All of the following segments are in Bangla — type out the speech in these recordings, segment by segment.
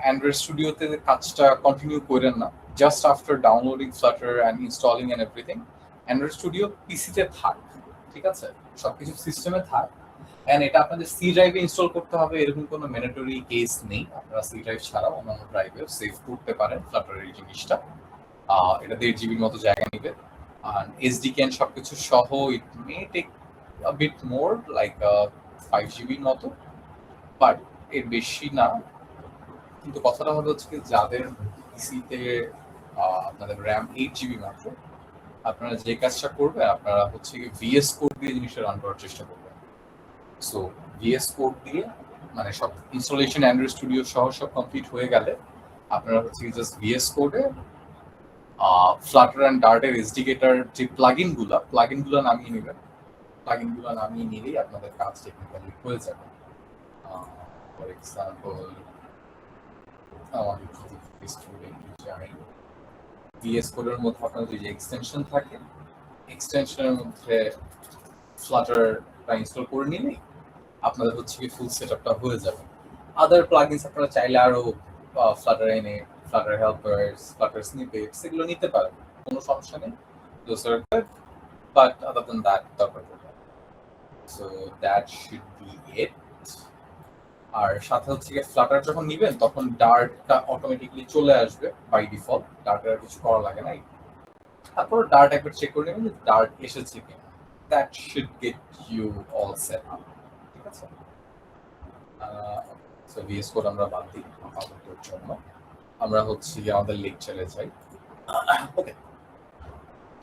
অ্যান্ড্রয়েড স্টুডিওতে কাজটা কন্টিনিউ করেন না, just after downloading Flutter and installing and everything Android studio পিসিতে থাক, ঠিক আছে, সবকিছু সিস্টেমে থাক। অ্যান্ড এটা আপনাদের সি ড্রাইভে ইনস্টল করতে হবে এরকম কোনো ম্যান্ডেটরি কেস নেই। আপনারা সি ড্রাইভ ছাড়াও অন্যান্য ড্রাইভে সেভ করতে পারেন ফ্লাটারের এই জিনিসটা। এটা 1.5 জিবির মতো জায়গা নেবে। আর এসডি ক্যান সবকিছু সহ it may take a bit more like 5 জিবির মতো, বাট এর বেশি না। কিন্তু কথাটা হলো হচ্ছে কি, যাদের পিসিতে আপনাদের র্যাম 8 জিবি মাত্র, আপনারা যে কাজটা করবেন আপনারা হচ্ছে কি ভিএস কোড দিয়ে জিনিসটা রান করার চেষ্টা করবেন। সো ভিএস কোড দিয়ে মানে সব ইনস্টলেশন অ্যান্ড্রয়েড স্টুডিও সহ সব কমপ্লিট হয়ে গেলে আপনারা হচ্ছে জাস্ট ভিএস কোডে ফ্লাটার অ্যান্ড ডার্টের এসডিকেটার যে প্লাগইনগুলো নামিয়ে নেবেন। প্লাগইনগুলো নামিয়ে নিলেই আপনাদের কাজ টেকনিক্যালি হয়ে যাবে। ফর এক্সাম্পল আমাদের ভিএস কোডের মধ্যে আপনাদের যে এক্সটেনশন থাকে, এক্সটেনশনের মধ্যে ফ্লাটারটা ইনস্টল করে নিলেই আপনাদের হচ্ছে কি ফুল সেটআপটা হয়ে যাবে। আদার প্লাগইনস আপনারা চাইলে আরো ফ্লাটার এনে ফ্লাটার হেল্পারস, ফ্লাটার স্নিপেটস এগুলো নিতে পারেন, কোনো সমস্যা নেই। Those are good, but other than that, দরকার পড়বে না। So that should be it. আর সাথে হচ্ছে কি ফ্লাটার যখন নিবেন তখন ডার্টটা অটোমেটিক্যালি চলে আসবে বাই ডিফল্ট, ডার্টের আর কিছু করা লাগে না। তারপর ডার্ট একবার চেক করে নেবেন যে ডার্ট এসেছে কিনা। That should get you all set up, ঠিক আছে? সো ভিএস কোড আমরা বাদ দিই আপাততর জন্য, আমরা হচ্ছে আমাদের লেকচারে যাই। Okay,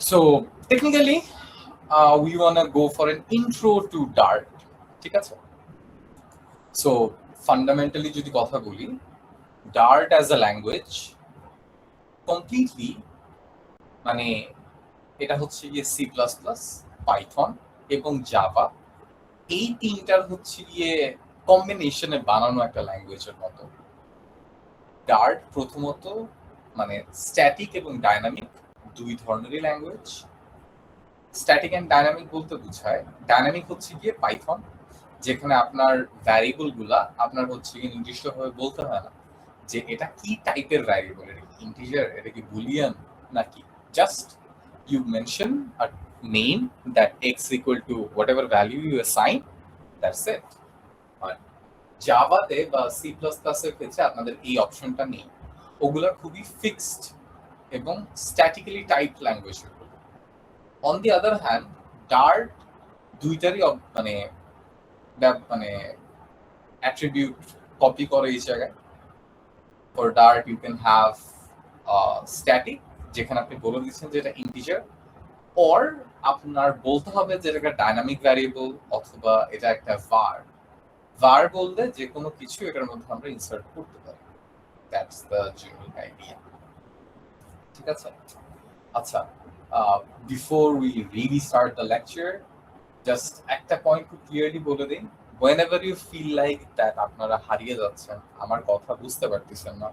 so technically we want to go for an intro to Dart, ঠিক আছে? সো ফান্ডামেন্টালি যদি কথা বলি, Dart as a language completely মানে এটা হচ্ছে গিয়ে সি প্লাস প্লাস, পাইথন এবং জাভা, এই তিনটার হচ্ছে গিয়ে কম্বিনেশনে বানানো একটা ল্যাঙ্গুয়েজের মতো। ডার্ট প্রথমত মানে স্ট্যাটিক এবং ডাইনামিক দুই ধরনেরই ল্যাঙ্গুয়েজ। স্ট্যাটিক অ্যান্ড ডাইনামিক বলতে বোঝায়, ডাইনামিক হচ্ছে গিয়ে পাইথন, যেখানে আপনার ভ্যারিয়েবলগুলা আপনার হচ্ছে গিয়ে নির্দিষ্টভাবে বলতে হয় না যে এটা কি টাইপের ভ্যারিয়েবল, এটা কি ইন্টিজার, এটা কি বুলিয়ান নাকি, just you mention a name that x equal to whatever value you assign, that's it. আর জাভাতে বা সি প্লাস প্লাসের ক্ষেত্রে আপনাদের এই অপশনটা নেই, ওগুলা খুবই ফিক্সড এবং statically type language. On the other hand Dart দুইটারই মানে মানে অ্যাট্রিবিউট কপি করে এই জায়গায়। For Dart you can have static, যেখানে আপনি বলে দিচ্ছেন যে এটা ইন্টিজার, অর আপনার বলতে হবে যে এটা একটা ডাইনামিক ভ্যারিয়েবল অথবা এটা একটা var। var বললে যে কোনো কিছু এটার মধ্যে আমরা ইনসার্ট করতে পারি। দ্যাটস দ্য জেনারেল আইডিয়া, ঠিক আছে? আচ্ছা, before we really start the lecture, just একটা পয়েন্ট খুব ক্লিয়ারলি বলে দিন, whenever you feel like that আপনারা হারিয়ে যাচ্ছেন, আমার কথা বুঝতে পারতেছেন না,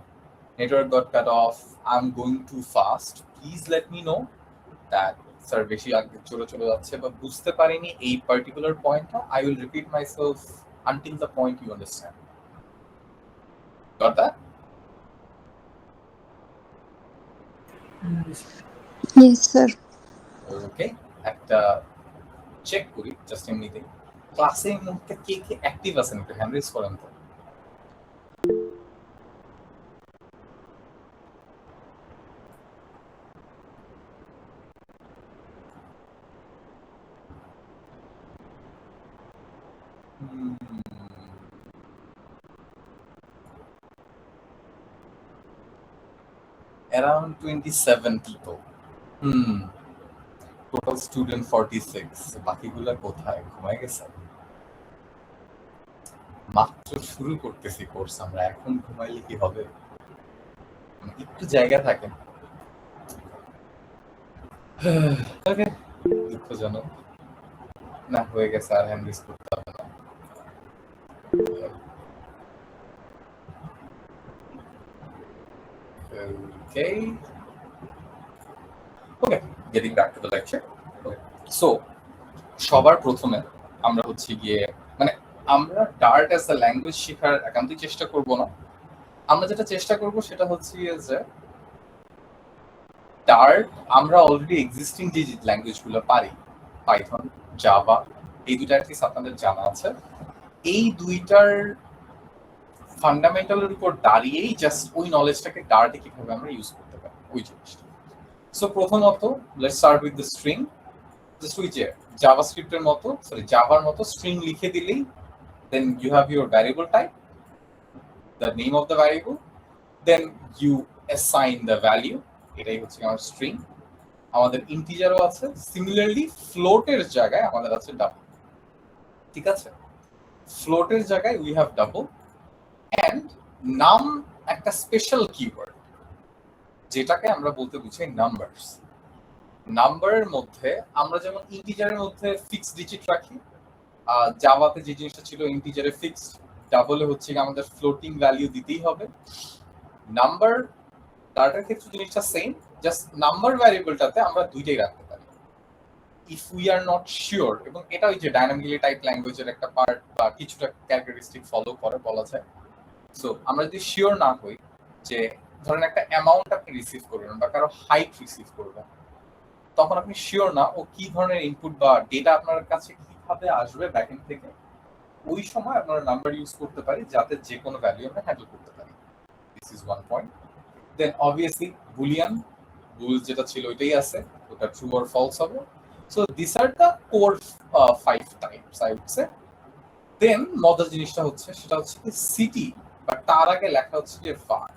network got cut off, I'm going too fast, please let me know that sir বেশি আগে চলে যাচ্ছে বা বুঝতে পারিনি এই পার্টিকুলার পয়েন্টটা। I will repeat myself until the point you understand. Got that? Yes, sir. Okay, একটা চেক করি জাস্ট এমনিতে, ক্লাসে এই মুহূর্তে কে কে অ্যাক্টিভ আছেন একটু হ্যান্ড রেজ করেন তো। Around 27 people. Total student 46. বাকিগুলা কোথায়, ঘুমায় গেছে? মাত্র শুরু করতেছি কোর্স আমরা, এখন ঘুমাইলে কি হবে? একটু জায়গা থাকে। ওকে, দুঃখজনক না, হয়ে গেছে, আর হ্যান্ড রেজ করতে হবে না। Okay. Okay, getting back to the lecture. Okay. So, সবার প্রথমে আমরা হচ্ছে গিয়ে মানে আমরা ডার্ট অ্যাজ দ্য ল্যাঙ্গুয়েজ শেখার একান্তই চেষ্টা করব না, আমরা যেটা চেষ্টা করব সেটা হচ্ছে যে ডার্ট আমরা অলরেডি এক্সিস্টিং যে ল্যাঙ্গুয়েজগুলো পারি, পাইথন, জাভা, এই দুইটা অ্যাটলিস্ট আপনাদের জানা আছে, এই দুইটার ফান্ডামেন্টালের উপর দাঁড়িয়েই জাস্ট ওই নলেজটাকে ডার্টে কিভাবে আমরা ইউজ করতে পারি ওই জিনিসটা। সো প্রথমত let's start with the string. Just ওই যে জাভাস্ক্রিপ্টের মতো, সরি জাভার মতো স্ট্রিং লিখে দিলেই then you have your variable type, the name of the variable, then you assign the value, এটাই হচ্ছে আমার স্ট্রিং। আমাদের ইন্টিজারও আছে, সিমিলারলি ফ্লোটের জায়গায় আমাদের আছে ডাবল, ঠিক আছে? ফ্লোটের জায়গায় উই হ্যাভ ডাবল অ্যান্ড নাম একটা স্পেশাল কিওয়ার্ড যেটাকে আমরা বলতে বুঝাই নাম্বারস। নাম্বারের মধ্যে আমরা যেমন ইন্টিজারের মধ্যে ফিক্সড ডিজিট রাখি, জাভাতে যে জিনিসটা ছিল ইন্টিজারে ফিক্সড, ডাবলে হচ্ছে আমাদের ফ্লোটিং ভ্যালিউ দিতেই হবে। নাম্বার ডাটার ক্ষেত্রে জিনিসটা সেম, জাস্ট নাম্বার ভ্যারিয়েবলটাতে আমরা দুইটাই রাখতে পারি if we are not sure, এবং এটা ওই যে ডাইনামিক্যালি টাইপ ল্যাঙ্গুয়েজের একটা পার্ট বা কিছুটা ক্যারেক্টারিস্টিক ফলো করে বলা যায়। সো আমরা যদি শিওর না হই যে ধরেন একটা অ্যামাউন্ট আপনি রিসিভ করবেন বা কারো হাইট রিসিভ করবেন, তখন আপনি শিওর না ও কি ধরনের ইনপুট বা ডেটা আপনার কাছে কিভাবে আসবে ব্যাকএন্ড থেকে, ওই সময় আপনারা নাম্বার ইউজ করতে পারি যাতে যে কোনো ভ্যালু আমরা হ্যান্ডেল করতে পারি। This is one point. Then obviously Boolean, bool যেটা ছিল ওইটাই আছে, ওটা ট্রু অর ফলস হবে। So this are the core 5 types I would say. Then মজার জিনিসটা হচ্ছে সেটা হচ্ছে সিটি, বা তার আগে লেখা হচ্ছে যে var।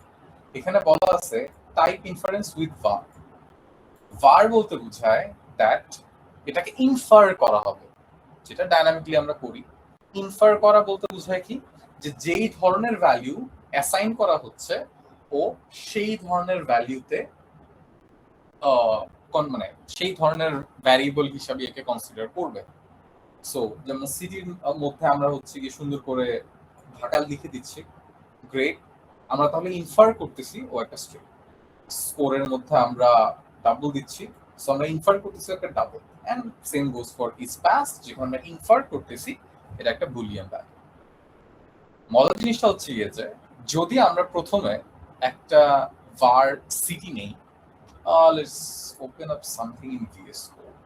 এখানে বলা আছে type inference with var। var বলতে বোঝায় দ্যাট এটাকে ইনফার করা হবে, যেটা ডাইনামিকলি আমরা করি। ইনফার করা বলতে বোঝায় কি, যে যেই ধরনের ভ্যালু অ্যাসাইন করা হচ্ছে ও সেই ধরনের ভ্যালুতে মানে সেই ধরনের ভ্যারিয়েবল হিসাবে একে কনসিডার করবে। সো যেমন সিটির মধ্যে আমরা হচ্ছে কি সুন্দর করে ঢাকা লিখে দিচ্ছি, গ্রেট, আমরা তাহলে ইনফার করতেছি ও একটা স্ট্রিং। স্কোরের মধ্যে আমরা ডাবল দিচ্ছি, সো আমরা ইনফার করতেছি একটা double, and same goes for is pass, যেখানে আমরা ইনফার করতেছি এটা একটা বুলিয়ান ভ্যালু। মজার জিনিসটা হচ্ছে গিয়ে যে যদি আমরা প্রথমে একটা var city নেই, let's open up something in VS Code.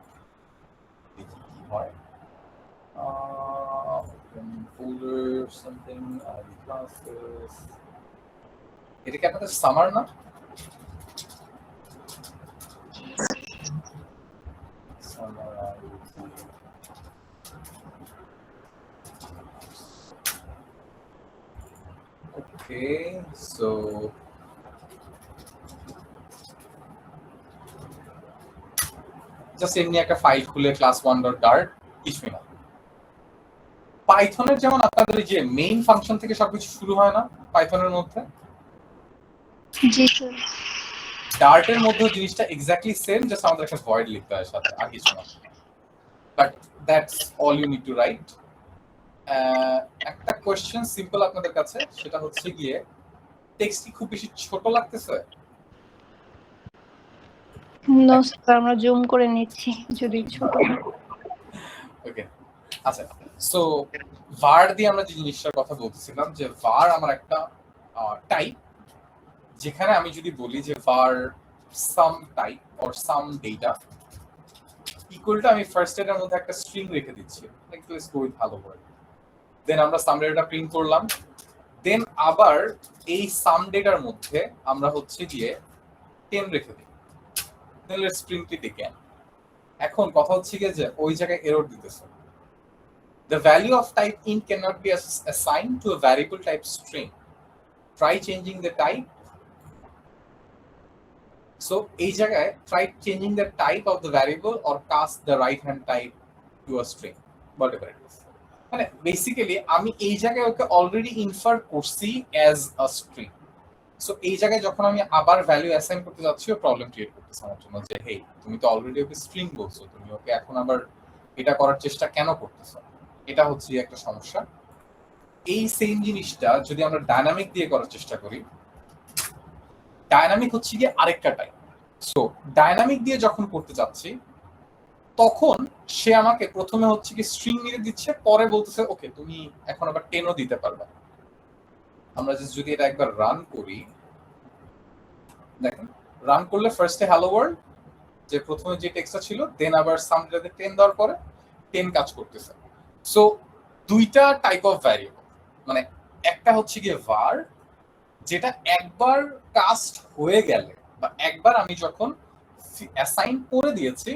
দেখি কি হয়। Open folder something, classes. এটা কি আপনাদের সামার না? Okay, so জাস্ট এমনি একটা ফাইল খুলে class1.dart, কিছুই না। পাইথনের যেমন আপনাদের যে মেইন ফাংশন থেকে সবকিছু শুরু হয় না পাইথনের মধ্যে, জি স্যার, ডার্টের মধ্যে জিনিসটা এক্স্যাক্টলি সেম, জাস্ট আমাদের একটা ভয়েড লিখতে হয় সাথে, আর কিছু না। But that's all you need to write. একটা কোয়েশ্চেন সিম্পল আপনাদের কাছে, সেটা হচ্ছে গিয়ে টেক্সট কি খুব বেশি ছোট লাগতেছে? নো স্যার, আমরা জুম করে নিচ্ছি যদি ছোট। ওকে, আচ্ছা। সো var দিয়ে আমরা যে জিনিসটার কথা বলতেছিলাম, যে var আমার একটা টাইপ, যেখানে আমি যদি বলি যে var some type or some data equal to, আমি ফার্স্ট এর মধ্যে একটা স্ট্রিং রেখে দিচ্ছি, like let's go with hello world. Then আমরা সাম ডেটা প্রিন্ট করলাম, দেন আবার এই সাম ডেটার মধ্যে আমরা হচ্ছে গিয়ে 10 রেখে দিই, then let's print it again. এখন কথা হচ্ছে গিয়ে যে ওই জায়গায় এরর দিতেছে, the value of type int cannot be assigned to a variable type string, try changing the type. So এই জায়গায় try changing the type of the variable or cast the right hand type to a string, whatever it is. মানে বেসিক্যালি আমি এই জায়গায় ওকে অলরেডি ইনফার করছি অ্যাজ আ স্ট্রিং। সো এই জায়গায় যখন আমি আবার ভ্যালু অ্যাসাইন করতে যাচ্ছি, ও প্রবলেম ক্রিয়েট করতেছে আমার জন্য, যে হেই তুমি তো অলরেডি ওকে স্ট্রিং বলছো, তুমি ওকে এখন আবার এটা করার চেষ্টা কেন করতেছো? এটা হচ্ছে একটা সমস্যা। এই সেম জিনিসটা যদি আমরা ডাইনামিক দিয়ে করার চেষ্টা করি, ডাইনামিক হচ্ছে গিয়ে আরেকটা টাইপ। সো ডাইনামিক দিয়ে যখন করতে যাচ্ছি, তখন সে আমাকে প্রথমে হচ্ছে কি স্ট্রিং নিয়ে দিচ্ছে, পরে বলতেছে ওকে তুমি এখন আবার 10ও দিতে পারবে। আমরা যদি এটা একবার রান করি, দেখেন রান করলে ফার্স্টে হ্যালো ওয়ার্ল্ড, যে প্রথমে যে টেক্সটটা ছিল, দেন আবার সামটাতে 10 দেওয়ার পরে 10 কাজ করতেছে। সো দুইটা টাইপ অফ ভ্যারিয়েবল, মানে একটা হচ্ছে গিয়ে var, যেটা একবার কাস্ট হয়ে গেলে বা একবার আমি যখন অ্যাসাইন করে দিয়েছি,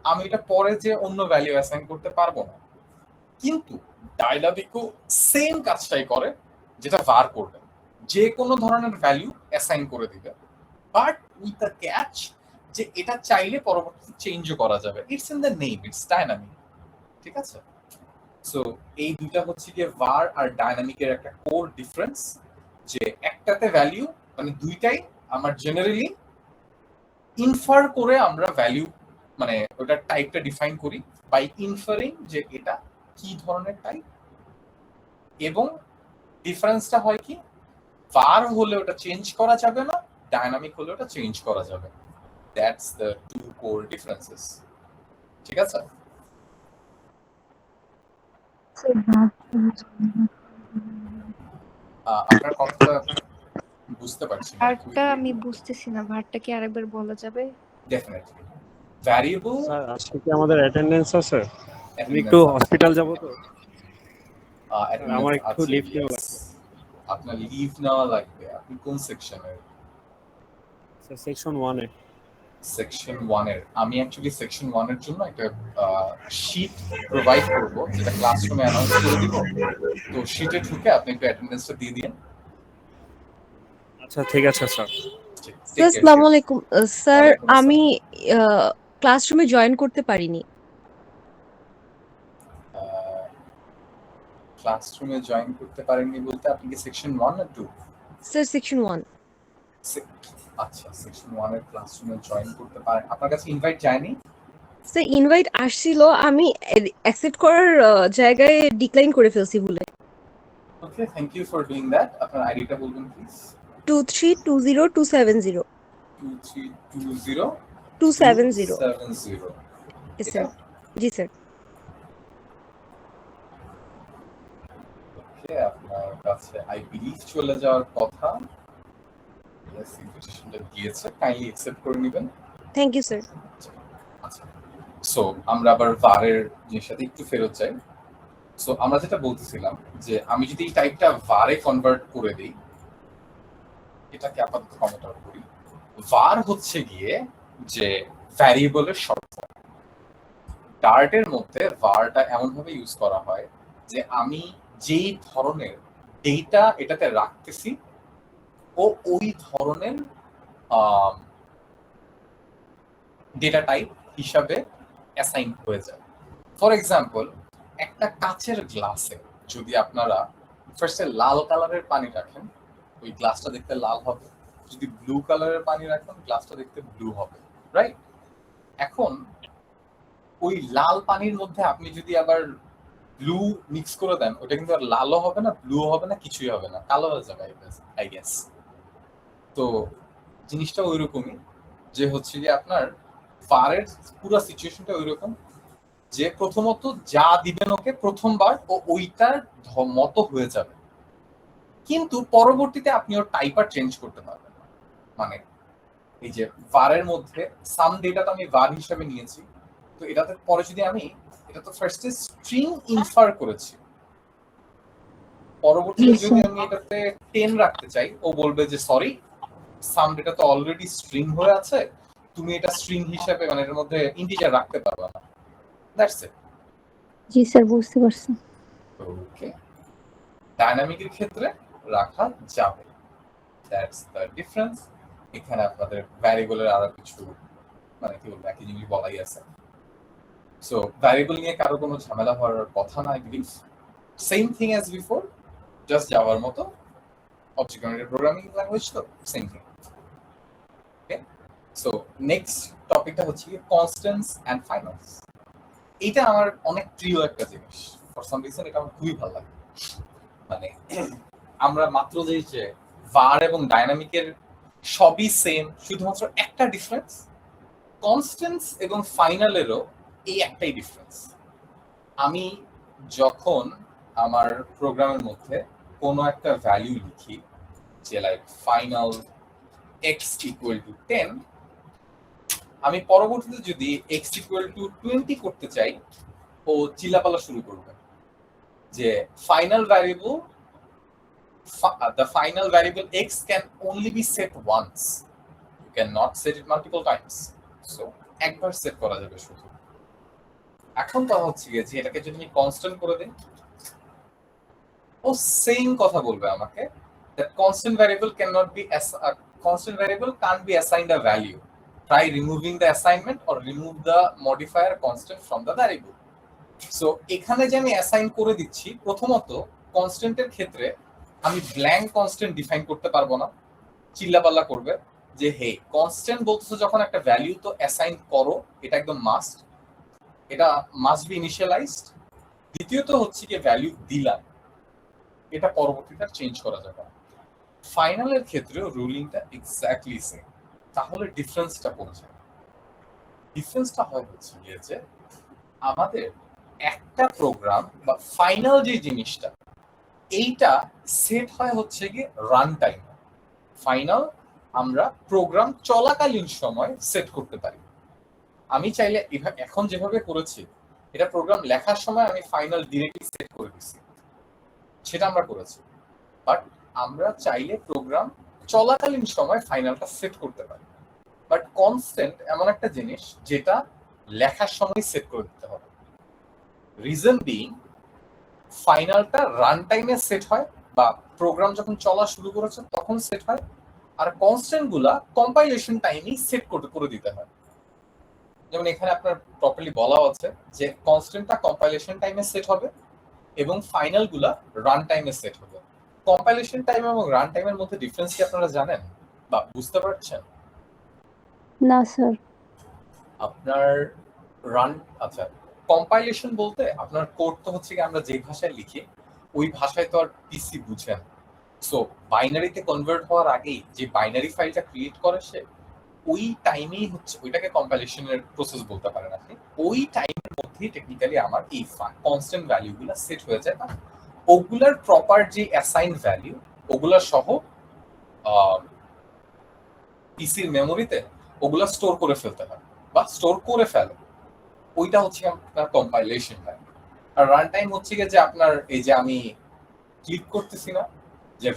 আমি এটা পরে যে অন্য ভ্যালু অ্যাসাইন করতে পারবো না। কিন্তু ডাইনামিকও সেম কাজটাই করে যেটা var করবে, যে কোনো ধরনের ভ্যালু অ্যাসাইন করে দিবে, বাট উইথ দ্য ক্যাচ যে এটা চাইলে পরবর্তীতে চেঞ্জও করা যাবে। It's in the name, it's dynamic. ঠিক আছে? সো এই দুইটা হচ্ছে গিয়ে var আর ডাইনামিকের একটা কোর ডিফারেন্স, যে একটাতে ভ্যালু মানে দুইটাই আমার জেনারেলি ইনফার করে আমরা ভ্যালু মানে ওটার টাইপটা ডিফাইন করি বাই ইনফারিং যে এটা কি ধরনের টাইপ, এবং ডিফারেন্সটা হয় কি var হলে ওটা চেঞ্জ করা যাবে না, ডাইনামিক হলে ওটা চেঞ্জ করা যাবে। That's the two core differences. ঠিক আছে? আপনার কথাটা বুঝতে পারছি না। ভারটা আমি বুঝতেছি না, ভারটা কি আরেকবার বলা যাবে? Definitely variable. স্যার আজকে কি আমাদের অ্যাটেন্ডেন্স আছে? আমি একটু হসপিটাল যাব তো, আমার একটু লিভ নেওয়া লাগবে। আপনার লিভ নেওয়া লাগবে? আপনি কোন সেকশনের? স্যার সেকশন 1 এ। সেকশন 1 এর? আমি অ্যাকচুয়ালি সেকশন 1 এর জন্য একটা শীট প্রোভাইড করব, যেটা ক্লাসরুমে অ্যানাউন্স করে দিব। তো শীটে ঢুকে আপনি একটু অ্যাটেন্ডেন্সটা দিয়ে দিন। আচ্ছা ঠিক আছে স্যার। স্যার আসসালামু আলাইকুম। স্যার আমি ক্লাসরুমে জয়েন করতে পারিনি। ক্লাসরুমে জয়েন করতে পারেননি বলতে আপনি কি সেকশন 1 না 2? Sir section 1। আচ্ছা, সেকশন 1 এর ক্লাসরুমে জয়েন করতে পারেন। আপনার কাছে ইনভাইট যায়নি? স্যার ইনভাইট আসছিল, আমি অ্যাকসেপ্ট করার জায়গায় ডিক্লাইন করে ফেলছি ভুলে। Okay, thank you for doing that. আপনার আইডিটা বলবেন প্লিজ। 2320270। 2320270। Yes, sir. জি স্যার। ওকে, আপনার কাছে আই বিলিভ চলে যাওয়ার কথা। ইয়েস, ইনভিটেশনটা গিয়েছে, কাইন্ডলি অ্যাকসেপ্ট করে নেবেন। Thank you sir. আচ্ছা, সো আমরা আবার var এর জিনিসটাতে একটু ফেরত যাই। সো আমরা যেটা বলতেছিলাম যে আমি যদি এই টাইপটা var এ কনভার্ট করে দেই, এটাকে আপাতত কমেন্ট আউট করি। var হচ্ছে গিয়ে যে ভ্যারিয়েবলের শর্ট ফর্ম। ডার্ট এর মধ্যে varটা এমন ভাবে ইউজ করা হয় যে আমি যেই ধরনের ডেটা এটাতে রাখতেছি ও ওই ধরনের ডেটা টাইপ হিসাবে অ্যাসাইন হয়ে যায়। ফর এক্সাম্পল, একটা কাচের গ্লাসে যদি আপনারা ফার্স্টে লাল কালারের পানি রাখেন, ওই গ্লাসটা দেখতে লাল হবে। যদি ব্লু কালারের পানি রাখেন, গ্লাসটা দেখতে ব্লু হবে, রাইট? এখন ওই লাল পানির মধ্যে আপনি যদি আবার ব্লু মিক্স করে দেন, ওটা কিন্তু আর লালও হবে না, ব্লুও হবে না, কিছুই হবে না, কালো হয়ে যাবে আই গেস। তো জিনিসটা ওইরকমই, যে হচ্ছে যে আপনার var এর পুরো সিচুয়েশনটা ওইরকম যে প্রথমত যা দিবেন ওকে প্রথমবার ও ওইটার মতো হয়ে যাবে, কিন্তু পরবর্তীতে আপনি ওর টাইপার চেঞ্জ করতে পারবেন না। মানে এই যে var এর মধ্যে সাম ডেটা তো আমি var হিসেবে নিয়েছি, তো এটাতে পরে যদি আমি এটা তো ফার্স্টে স্ট্রিং ইনফার করেছি, পরবর্তীতে যদি আমি এটাতে 10 রাখতে চাই, ও বলবে যে সরি, সাম ডেটা তো অলরেডি স্ট্রিং হয়ে আছে, তুমি এটা স্ট্রিং হিসেবে মানে এর মধ্যে ইন্টিজার রাখতে পারবে না। That's it. জি স্যার, বুঝতে পারছি। ওকে, ডাইনামিকের ক্ষেত্রে রাখা যাবে। That's the difference. এখানে আপনাদের ভ্যারিয়েবলের আরো কিছু মানে কি বলবো, একই জিনিস বলাই আছে। সো ভ্যারিয়েবল নিয়ে কারো কোনো ঝামেলা হওয়ার কথা না, I believe same thing as before, just যাওয়ার মতো অবজেক্ট ওরিয়েন্টেড প্রোগ্রামিং ল্যাঙ্গুয়েজ, তো সেম থিং। ওকে, সো নেক্সট টপিকটা হচ্ছে কনস্ট্যান্টস এন্ড ফাইনালস। এটা আমার অনেক প্রিয় একটা জিনিস, ফর সাম রিজন এটা আমার খুবই ভালো লাগে। মানে আমরা মাত্র যে var এবং ডাইনামিকের সবই সেম, শুধুমাত্র একটা ডিফারেন্স, কনস্ট্যান্টস এবং ফাইনালেরও এই একটাই ডিফারেন্স। আমি যখন আমার প্রোগ্রামের মধ্যে কোনো একটা ভ্যালু লিখি যে like final x equal to 10, আমি পরবর্তীতে যদি x ইকুয়াল টু 20 করতে চাই, ও চিল্লাপালা শুরু করবে যে final variable the final variable x can only be set once, you cannot set it multiple times, so একবার সেট করা যাবে শুধু। এখন কথা হচ্ছে যে এটাকে যদি আমি কনস্ট্যান্ট করে দেই, ও সেম কথা বলবে আমাকে that constant variable can't be assigned a value, try removing the assignment or remove the modifier constant from the variable। So এখানে যে আমি অ্যাসাইন করে দিচ্ছি, প্রথমত কনস্ট্যান্টের ক্ষেত্রে আমি ব্ল্যাঙ্ক কনস্ট্যান্ট ডিফাইন করতে পারবো না, চিল্লাপাল্লা করবে যে হে কনস্ট্যান্ট বলতেছো যখন একটা ভ্যালু তো অ্যাসাইন করো, এটা একদম মাস্ট, এটা মাস্ট বি ইনিশিয়ালাইজড। দ্বিতীয়ত হচ্ছে কি ভ্যালু দিলাম, এটা পরবর্তীতে চেঞ্জ করা যাবে না। ফাইনালের ক্ষেত্রেও রুলিংটা এক্স্যাক্টলি সেম। তাহলে ডিফারেন্সটা কোথায়? ডিফারেন্সটা হয় হচ্ছে গিয়ে যে আমাদের একটা প্রোগ্রাম বা ফাইনাল যে জিনিসটা, এইটা সেট হয় হচ্ছে গিয়ে রান টাইম। ফাইনাল আমরা প্রোগ্রাম চলাকালীন সময় সেট করতে পারি। আমি চাইলে এখন যেভাবে করেছি, এটা প্রোগ্রাম লেখার সময় আমি ফাইনাল ডিরেক্টলি সেট করে দিচ্ছি, সেটা আমরা করেছি। বাট আমরা চাইলে প্রোগ্রাম চলাকালীন সময় ফাইনালটা সেট করতে পারি। বাট কনস্ট্যান্ট এমন একটা জিনিস যেটা লেখার সময় সেট করে দিতে হবে। রিজন বিং, ফাইনালটা রান টাইমে সেট হয় বা প্রোগ্রাম যখন চলা শুরু করেছে তখন সেট হয়, আর কনস্ট্যান্ট গুলা কম্পাইলেশন টাইমেই সেট করে দিতে হয়। যেমন এখানে আপনার প্রপারলি বলা আছে যে কনস্ট্যান্টটা কম্পাইলেশন টাইমে সেট হবে এবং ফাইনাল গুলা রান টাইমে সেট হবে। কম্পাইলেশন টাইম এবং রান টাইমের মধ্যে ডিফারেন্স কি আপনারা জানেন বা বুঝতে পারছেন? না স্যার। আপনার রান, আচ্ছা, কম্পাইলেশন বলতে আপনার কোড তো হচ্ছে কি আমরা যে ভাষায় লিখি ওই ভাষায় তো আর পিসি বুঝেন। সো বাইনারিতে কনভার্ট হওয়ার আগেই যে বাইনারি ফাইলটা ক্রিয়েট করে সে, ওই টাইমেই হচ্ছে ওইটাকে কম্পাইলেশনের প্রসেস বলতে পারেন আপনি। ওই টাইমের মধ্যেই টেকনিক্যালি আমার এই কনস্ট্যান্ট ভ্যালুগুলো সেট হয়ে যায়, ওগুলার প্রপার যে অ্যাসাইন ভ্যালু ওগুলা সহ পিসির মেমোরিতে ওগুলা স্টোর করে ফেলতে হয় বা স্টোর করে ফেলে। ওইটা হচ্ছে আপনার কম্পাইলেশন টাইম। আর রান টাইম হচ্ছে যে আপনার এই যে আমি ক্লিক করতেছি না, যে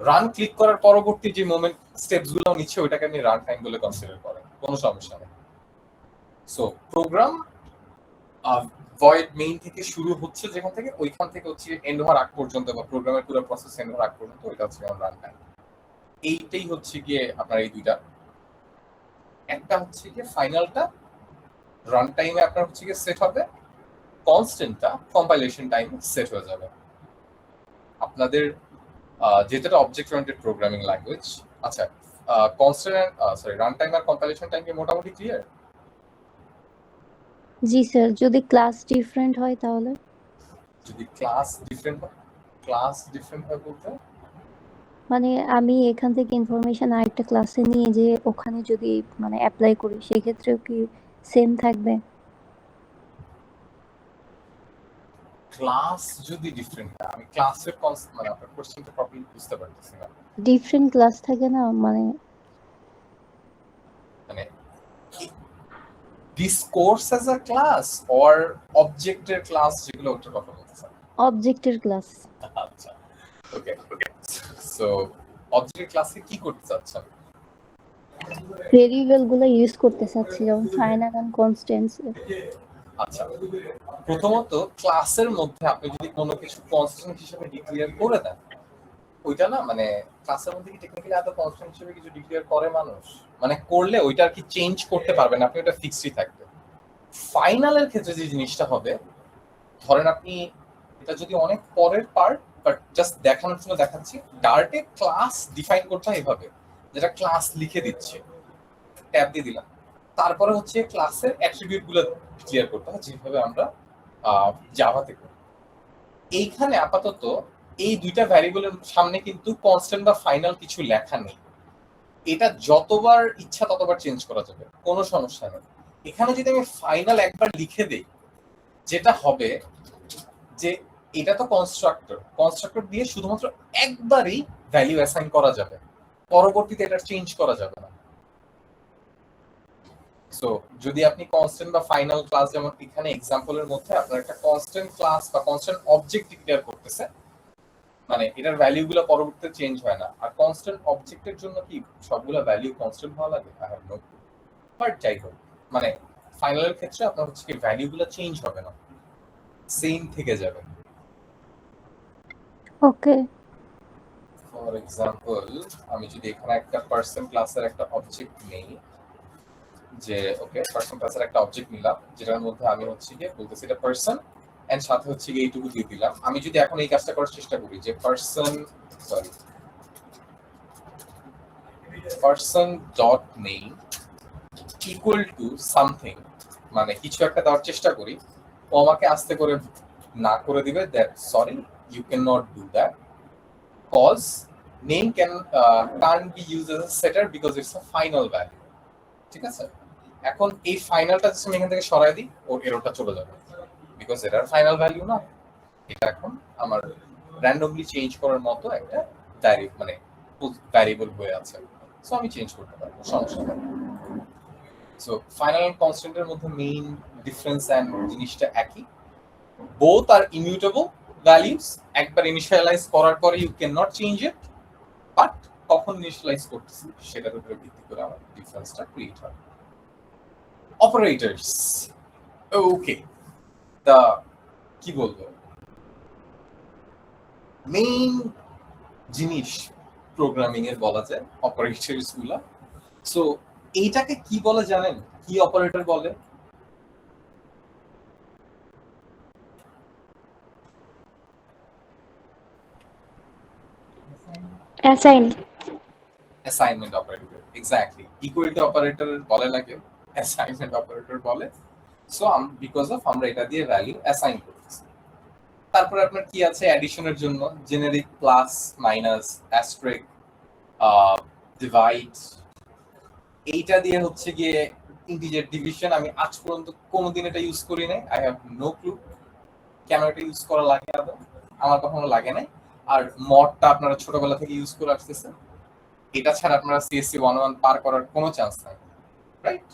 রান ক্লিক করার পরবর্তী যে মোমেন্ট স্টেপস গুলো নিচ্ছে ওইটাকে আপনি রান টাইম বলে কনসিডার করেন, কোনো সমস্যা নেই। সো প্রোগ্রাম ভয়েড মেইন থেকে শুরু হচ্ছে যেখান থেকে, ওইখান থেকে হচ্ছে এন্ড হওয়ার আগ পর্যন্ত বা প্রোগ্রামের পুরো প্রসেস এন্ড হওয়ার আগ পর্যন্ত ওইটা হচ্ছে রান টাইম। এইটাই হচ্ছে গিয়ে আপনার এই দুইটা। একটা হচ্ছে গিয়ে ফাইনালটা রান টাইমে আপনার হচ্ছে গিয়ে সেট হবে, কনস্ট্যান্টটা কম্পাইলেশন টাইমে সেট হয়ে যাবে। আপনাদের যেটা অবজেক্ট ওরিয়েন্টেড প্রোগ্রামিং ল্যাঙ্গুয়েজ, আচ্ছা কনস্ট্যান্ট রান টাইম আর কম্পাইলেশন টাইম কি মোটামুটি ক্লিয়ার? জি স্যার। যদি ক্লাস ডিফারেন্ট হয় তাহলে? যদি ক্লাস ডিফারেন্ট হয় বলতে মানে আমি এখান থেকে ইনফরমেশন আরেকটা ক্লাসে নিয়ে যে ওখানে যদি মানে অ্যাপ্লাই করি সেক্ষেত্রেও কি সেম থাকবে? ক্লাস যদি ডিফারেন্ট হয়, আমি ক্লাসের মানে আপনার কোশ্চেনটা প্রপারলি বুঝতে পারতেছি না। ডিফারেন্ট ক্লাস থাকে না, মানে this course as a class or অবজেক্টের ক্লাস, যেগুলো ওটার কথা বলতেছেন? অবজেক্টের ক্লাস। আচ্ছা, ওকে। সো অবজেক্টের ক্লাসে কি করতে চাচ্ছেন? ভেরিয়েবল গুলো ইউজ করতে চাচ্ছি, যেমন ফাইনাল এন্ড কনস্ট্যান্টস। আচ্ছা, প্রথমত ক্লাসের মধ্যে আপনি যদি কোনো কিছু কনস্ট্যান্ট হিসেবে ডিক্লেয়ার করে দেন, ওইটা না মানে ক্লাসের মধ্যে কি টেকনিক্যালি এত কনস্ট্যান্ট হিসেবে কিছু ডিক্লেয়ার করে মানুষ? মানে করলে ওইটা আর কি চেঞ্জ করতে পারবেন আপনি, ওটা ফিক্সডই থাকবে। ফাইনালের ক্ষেত্রে যে জিনিসটা হবে, ধরেন আপনি এটা যদি অনেক পরের পার্ট, বাট জাস্ট দেখানোর জন্য দেখাচ্ছি, ডার্টে ক্লাস ডিফাইন করতে হয় এভাবে, যেটা ক্লাস লিখে দিচ্ছে, ট্যাব দিয়ে দিলাম, তারপরে হচ্ছে ক্লাসের অ্যাট্রিবিউট গুলো ক্লিয়ার করতে হয় যেভাবে আমরা জাভাতে করি। এইখানে আপাতত এই দুইটা ভ্যারিয়েবলের সামনে কিন্তু কনস্ট্যান্ট বা ফাইনাল কিছু লেখা নেই। এটা যতবার ইচ্ছা ততবার চেঞ্জ করা যাবে, কোনো সমস্যা নেই। এখানে যদি আমি ফাইনাল একবার লিখে দেই, যেটা হবে যে এটা তো কনস্ট্রাক্টর দিয়ে শুধুমাত্র একবারই ভ্যালু অ্যাসাইন করা যাবে, পরবর্তীতে এটা চেঞ্জ করা যাবে না। সো যদি আপনি কনস্ট্যান্ট বা ফাইনাল ক্লাস, যেমন এখানে এক্সাম্পলের মধ্যে আপনার একটা কনস্ট্যান্ট ক্লাস বা কনস্ট্যান্ট অবজেক্ট ডিক্লেয়ার করতেছে, মানে এটার ভ্যালুগুলো পরবর্তীতে চেঞ্জ হয় না। আর কনস্ট্যান্ট অবজেক্টের জন্য কি সবগুলো ভ্যালু কনস্ট্যান্ট হওয়া লাগে? I have no clue. But যাই হোক, মানে ফাইনালের ক্ষেত্রে আপনার হচ্ছে কি ভ্যালুগুলো চেঞ্জ হবে না, সেম থেকে যাবে। ওকে। ফর এক্সাম্পল, আমি যদি এখানে একটা পার্সন ক্লাসের একটা অবজেক্ট নেই, যে ওকে পার্সন ক্লাসের একটা অবজেক্ট নিলাম, যেটার মধ্যে আমি হচ্ছে গিয়ে বলতেছি এটা পার্সন, এন্ড সাথে হচ্ছে গিয়ে এইটুকু দিয়ে দিলাম। আমি যদি এখন এই কাজটা করার চেষ্টা করি যে person dot name equal to something, মানে কিছু একটা দেওয়ার চেষ্টা করি, ও আমাকে আস্তে করে না করে দিবে that sorry you can not do that cause name can't be used as a setter because it's a final value। ঠিক আছে, এখন এই ফাইনালটা যদি আমি এখান থেকে সরাই দিই, ওর এররটা চলে যাবে, বিকজ এটার ফাইনাল ভ্যালু না, এটা এখন আমার র্যান্ডমলি চেঞ্জ করার মতো একটা মানে ভ্যারিয়েবল হয়ে আছে। সো আমি চেঞ্জ করতে পারবো, সমস্যা নেই। সো ফাইনাল এন্ড কনস্ট্যান্টের মধ্যে মেইন ডিফারেন্স এন্ড জিনিসটা একই, বোথ আর ইমিউটেবল ভ্যালুস। একবার ইনিশিয়ালাইজ করার পরে you can not change it, but কখন ইনিশিয়ালাইজ করতেছি সেটার উপরে ভিত্তি করে আমার ডিফারেন্সটা ক্রিয়েট হয়। অপারেটরস, ওকে, দা কি বলবো, মেইন জিনিস প্রোগ্রামিং এর বলা যায় অপারেটরস গুলা। সো এইটাকে কি বলে জানেন? কি অপারেটর বলে? Assign. Assignment operator, exactly. Equal to operator বলে না কেউ, অ্যাসাইনমেন্ট অপারেটর বলে। সো বিকজ অফ আমরা এটা দিয়ে ভ্যালু অ্যাসাইন করতেছি। তারপরে আপনার কি আছে অ্যাডিশনের জন্য? Generic, plus, minus, asterisk, divide. এইটা দিয়ে হচ্ছে গিয়ে ইন্টিজার ডিভিশন। আমি আজ পর্যন্ত কোনোদিন এটা ইউজ করি নাই, আই হ্যাভ নো ক্লু কেন এটা ইউজ করা লাগে, আমার কখনো লাগে নাই। আর মডটা আপনারা ছোটবেলা থেকে ইউজ করে আসতেছেন, এটা ছাড়া আপনারা সিএসসি 101 পার করার কোনো চান্স নাই, রাইট?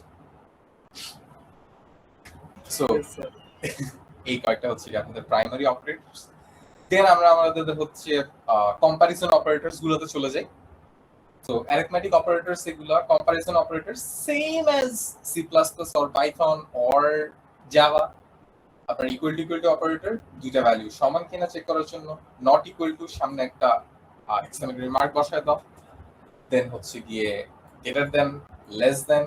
সো এই কয়েকটা হচ্ছে আপনাদের প্রাইমারি অপারেটরস। দেন আমরা আমাদের হচ্ছে কম্পারিজন অপারেটরস গুলোতে চলে যাই। সো অ্যারিথমেটিক অপারেটরস এগুলো, comparison operators same as she plus plus or Python or Java. আপনার ইকুয়াল টু অপারেটর, দুইটা ভ্যালু সমান কিনা চেক করার জন্য। নট ইকুয়াল টু সামনে একটা এক্সক্লেমেটরি মার্ক বসায় দাও। দেন হচ্ছে গিয়ে greater than, less than,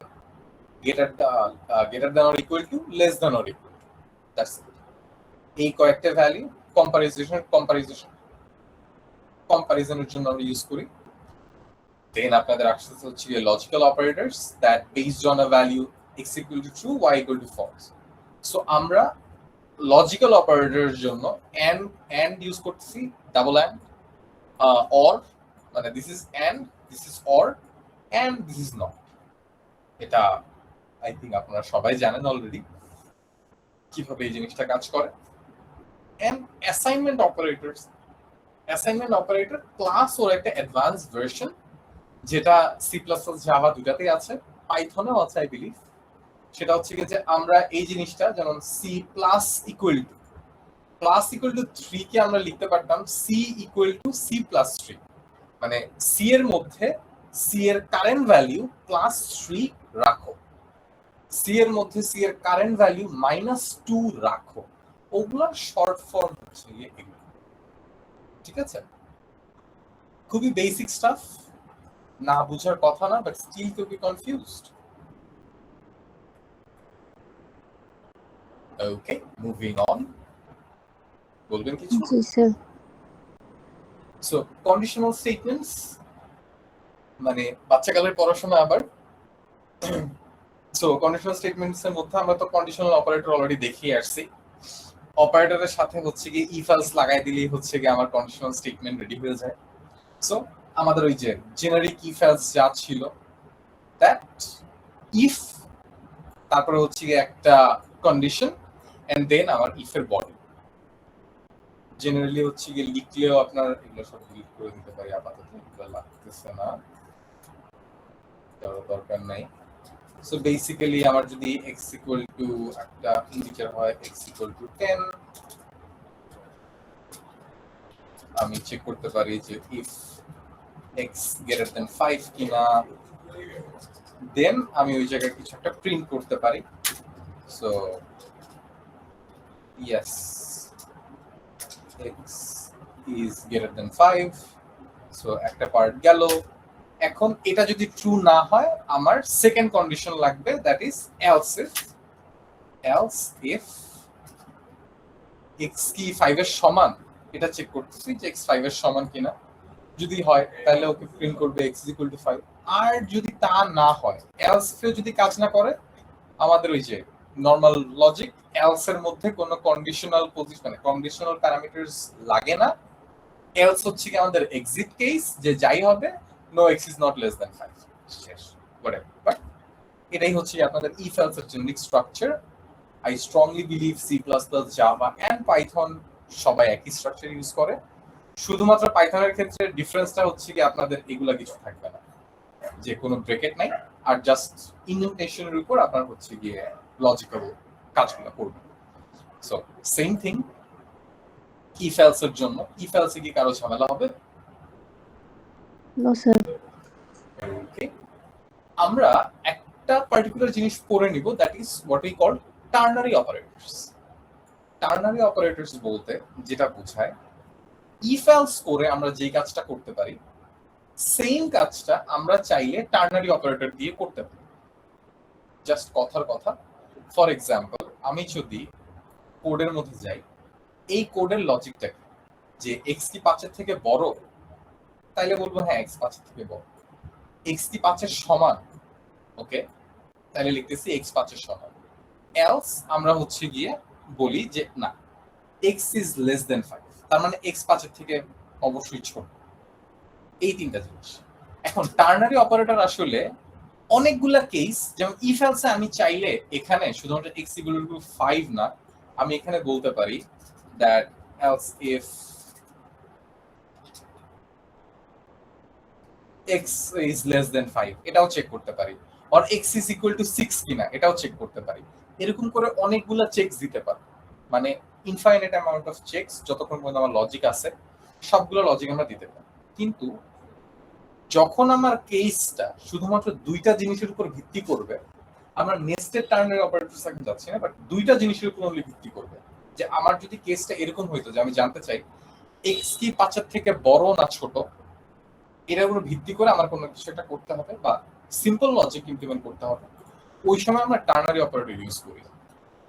greater than or equal to, less than or equal to, that's it. এই কয়েকটা ভ্যালু কম্পারিজনের জন্য আমরা ইউজ করি। দেন আপনাদের আসছে হচ্ছে logical operators that based on a value x equal to true, y equal to false। So আমরা লজিক্যাল অপারেটরের জন্য and ইউজ করতেছি, ডাবল and, or, মানে this is and, this is or, and this is not। এটা আই থিঙ্ক আপনারা সবাই জানেন অলরেডি কিভাবে এই জিনিসটা কাজ করে। and অ্যাসাইনমেন্ট অপারেটর ক্লাস ওর একটা অ্যাডভান্স ভার্সন, যেটা সি প্লাস প্লাস জাভা দুটাতেই আছে, পাইথনেও আছে আই বিলিভ। সেটা হচ্ছে কি যে আমরা এই জিনিসটা যেমন সি প্লাস ইকুয়াল টু 3 কে আমরা লিখতে পারতাম C equal to C plus 3, মানে সি এর মধ্যে সি এর কারেন্ট ভ্যালু প্লাস 3 রাখো, সি এর মধ্যে সি এর কারেন্ট ভ্যালু -2 রাখো। ওগুলোর শর্ট ফর্ম হচ্ছে এগুলো, ঠিক আছে? খুবই বেসিক স্টাফ, না বুঝার কথা না, but still to be confused. Okay, moving on. বলবেন কিছু? জি স্যার। সো কন্ডিশনাল স্টেটমেন্টস মানে বাচ্চাকালের পড়াশোনা আবার। সো কন্ডিশনাল স্টেটমেন্টস এর মধ্যে আমরা তো কন্ডিশনাল অপারেটর অলরেডি দেখিয়ে আসছি। অপারেটরের সাথে হচ্ছে কি ইফ এলস লাগাই দিলেই হচ্ছে কি আমার কন্ডিশনাল স্টেটমেন্ট রেডি হয়ে যায়। সো আমাদের ওই যে জেনারিক ইফ এলস যা ছিল, দ্যাট ইফ, তারপরে হচ্ছে কি একটা কন্ডিশন, এন্ড দেন আমার ইফ এর বডি। জেনারেলি হচ্ছে গিয়ে লিখলেও আপনার এগুলো সব ডিলিট করে দিতে পারি আপাতত, এগুলো লাগতেছে না, দরকার নাই। সো বেসিক্যালি আমার যদি x ইকুয়াল টু একটা ইন্টিজার হয় x ইকুয়াল টু 10, আমি চেক করতে পারি যে ইফ x গ্রেটার দেন 5 কিনা, দেন আমি ওই জায়গায় কিছু একটা প্রিন্ট করতে পারি। So yes, x is greater than 5, so একটা পার্ট গেল। এখন এটা যদি ট্রু না হয় আমার সেকেন্ড কন্ডিশন লাগবে, that is else if x কি 5 এর সমান, এটা চেক করতেছি যে x 5 এর সমান কিনা। যদি হয় তাহলে ওকে প্রিন্ট করবে x is equal to 5, আর যদি তা না হয়, else if যদি কাজ না করে, আমাদের ওই যে নরমাল লজিক else এর মধ্যে কোনো কন্ডিশনাল পজিশন মানে কন্ডিশনাল প্যারামিটারস লাগে না। else হচ্ছে কি আমাদের এক্সিট কেস, যে যাই হবে no x is not less than 5, শেষ whatever। বাট এটাই হচ্ছে আপনাদের if else এর generic structure. I strongly believe C++, Java and Python সবাই একই স্ট্রাকচার ইউজ করে, শুধুমাত্র পাইথনের ক্ষেত্রে ডিফারেন্সটা হচ্ছে কি আপনাদের এগুলা কিছু থাকবে না, যে কোনো ব্র্যাকেট নাই, আর জাস্ট ইনডেন্টেশনের উপর আপনার হচ্ছে গিয়ে লজিক্যাল কাজগুলো করবে। So same thing if else এর জন্য, if else এ কি কারো ঝামেলা হবে? No sir. ওকে, আমরা একটা পার্টিকুলার জিনিস পড়ে নিব, that is what we call ternary operators. Ternary operators বলতে যেটা বোঝায় if else করে আমরা যে কাজটা করতে পারি সেম কাজটা আমরা চাইলে টার্নারি অপারেটর দিয়ে করতে পারি। জাস্ট কথার কথা, ফর এক্সাম্পল আমি যদি কোডের মধ্যে যাই, এই কোডের লজিকটা যে x কি 5 এর থেকে বড়, তাইলে বলবো হ্যাঁ x 5 এর থেকে বড়। x কি 5 এর সমান, ওকে, তাইলে লিখতেছি x 5 এর সমান। এলস আমরা হচ্ছে গিয়ে বলি যে না x is less than 5, তার মানে x 5 এর থেকে অবশ্যই ছোট। এই তিনটা জিনিস। এখন টার্নারি অপারেটর আসলে অনেকগুলা কেস, যেমন if else এ আমি চাইলে এখানে শুধুমাত্র x equal to 5 না, আমি এখানে বলতে পারি that else if x is less than 5, এটাও চেক করতে পারি, or x is equal to 6 কিনা এটাও চেক করতে পারি। এরকম করে অনেকগুলা চেকস দিতে পারি, মানে ইনফাইনাইট অ্যামাউন্ট অফ চেকস, যতক্ষণ পর্যন্ত আমার লজিক আছে সবগুলো লজিক আমরা দিতে পারি। কিন্তু যখন আমার কেসটা শুধুমাত্র দুইটা জিনিসের উপর ভিত্তি করবে, আমরা নেস্টেড টার্নারি অপারেটরস এখন যাচ্ছি না, বাট দুইটা জিনিসের উপর অনলি ভিত্তি করবে। যে আমার যদি কেসটা এরকম হইতো যে আমি জানতে চাই x কি 5 এর থেকে বড় না ছোট, এটার উপর ভিত্তি করে আমার কোনো কিছু একটা করতে হবে বা সিম্পল লজিক ইমপ্লিমেন্ট করতে হবে, ওই সময় আমরা টার্নারি অপারেটর ইউজ করি।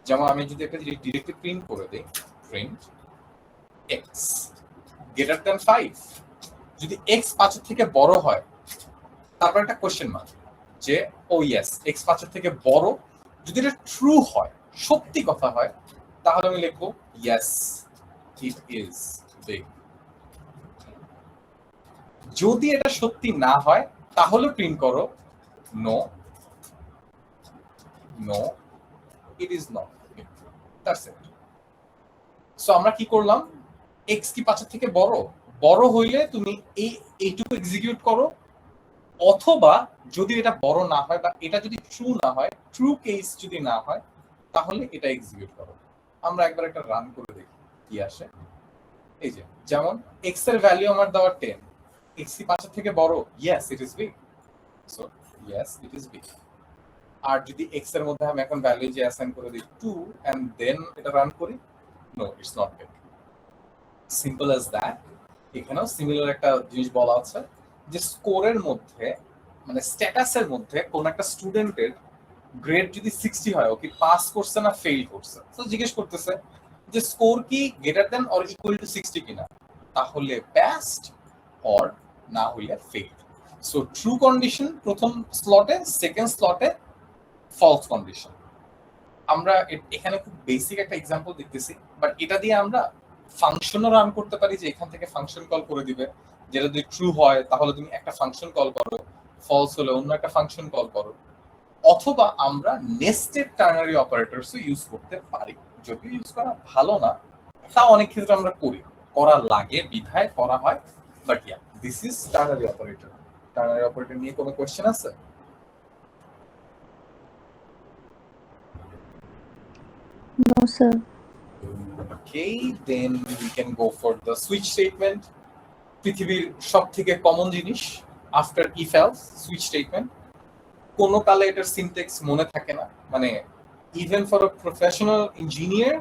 যেমন আমি যদি একটা জিনিস ডিরেক্টলি প্রিন্ট করে দেই, প্রিন্ট x গ্রেটার দ্যান 5, যদি x 5 এর থেকে বড় হয়, তারপর একটা কোশ্চেন মার্ক যে ও ইয়েস x 5 এর থেকে বড়, যদি এটা ট্রু হয়, সত্যি কথা হয়, তাহলে আমি লিখবো ইয়েস ইট ইজ বিগ। যদি এটা সত্যি না হয় তাহলে প্রিন্ট করো no no it is not, that's it. So আমরা কি করলাম, x কি 5 এর থেকে বড়, বড় হইলে তুমি এইটুকু এক্সিকিউট করো, অথবা যদি এটা বড় না হয় বা এটা যদি ট্রু না হয়, ট্রু কেস যদি না হয়, তাহলে এটা এক্সিকিউট করো। আমরা একবার একটা রান করে দেখি কি আসে। এই যে যেমন x এর ভ্যালু আমার দেওয়া 10, x কি 5 এর থেকে বড়, yes it is big, so yes it is big. আর যদি x এর মধ্যে আমি এখন ভ্যালু যে অ্যাসাইন করে দিই 2 এন্ড দেন এটা রান করি, no it's not big, simple as that. এখানেও সিমিলার একটা জিনিস বলা আছে যে স্কোরের মধ্যে মানে স্ট্যাটাসের মধ্যে কোন একটা স্টুডেন্টের গ্রেড যদি 60 হয়, ও কি পাস করছে না ফেল করছে, তো জিজ্ঞেস করতেছে যে স্কোর কি greater than or equal to 60 কিনা, তাহলে পাসড অর না হইলে ফেল। সো ট্রু কন্ডিশন প্রথম স্লটে, সেকেন্ড স্লটে ফলস কন্ডিশন। আমরা এখানে খুব বেসিক একটা এক্সাম্পল দেখতেছি, বাট এটা দিয়ে আমরা ফাংশনও রান করতে পারি, যে এখান থেকে ফাংশন কল করে দিবে, যেটা যদি ট্রু হয় তাহলে তুমি একটা ফাংশন কল করো, ফলস হলে অন্য একটা ফাংশন কল করো, অথবা আমরা নেস্টেড টার্নারি অপারেটরস ইউজ করতে পারি, যদিও ইউজ করা ভালো না, তা অনেক ক্ষেত্রে আমরা করি। করা লাগে বিধায় করা হয়, but yeah this is ternary operator. Ternary operator নিয়ে কোনো কোয়েশ্চেন আছে? No sir. Okay, then we can go for the switch statement. পৃথিবীর সবথেকে কমন জিনিস after if else switch statement. কোনো কালে এটার সিনট্যাক্স মনে থাকে না, মানে even for a professional engineer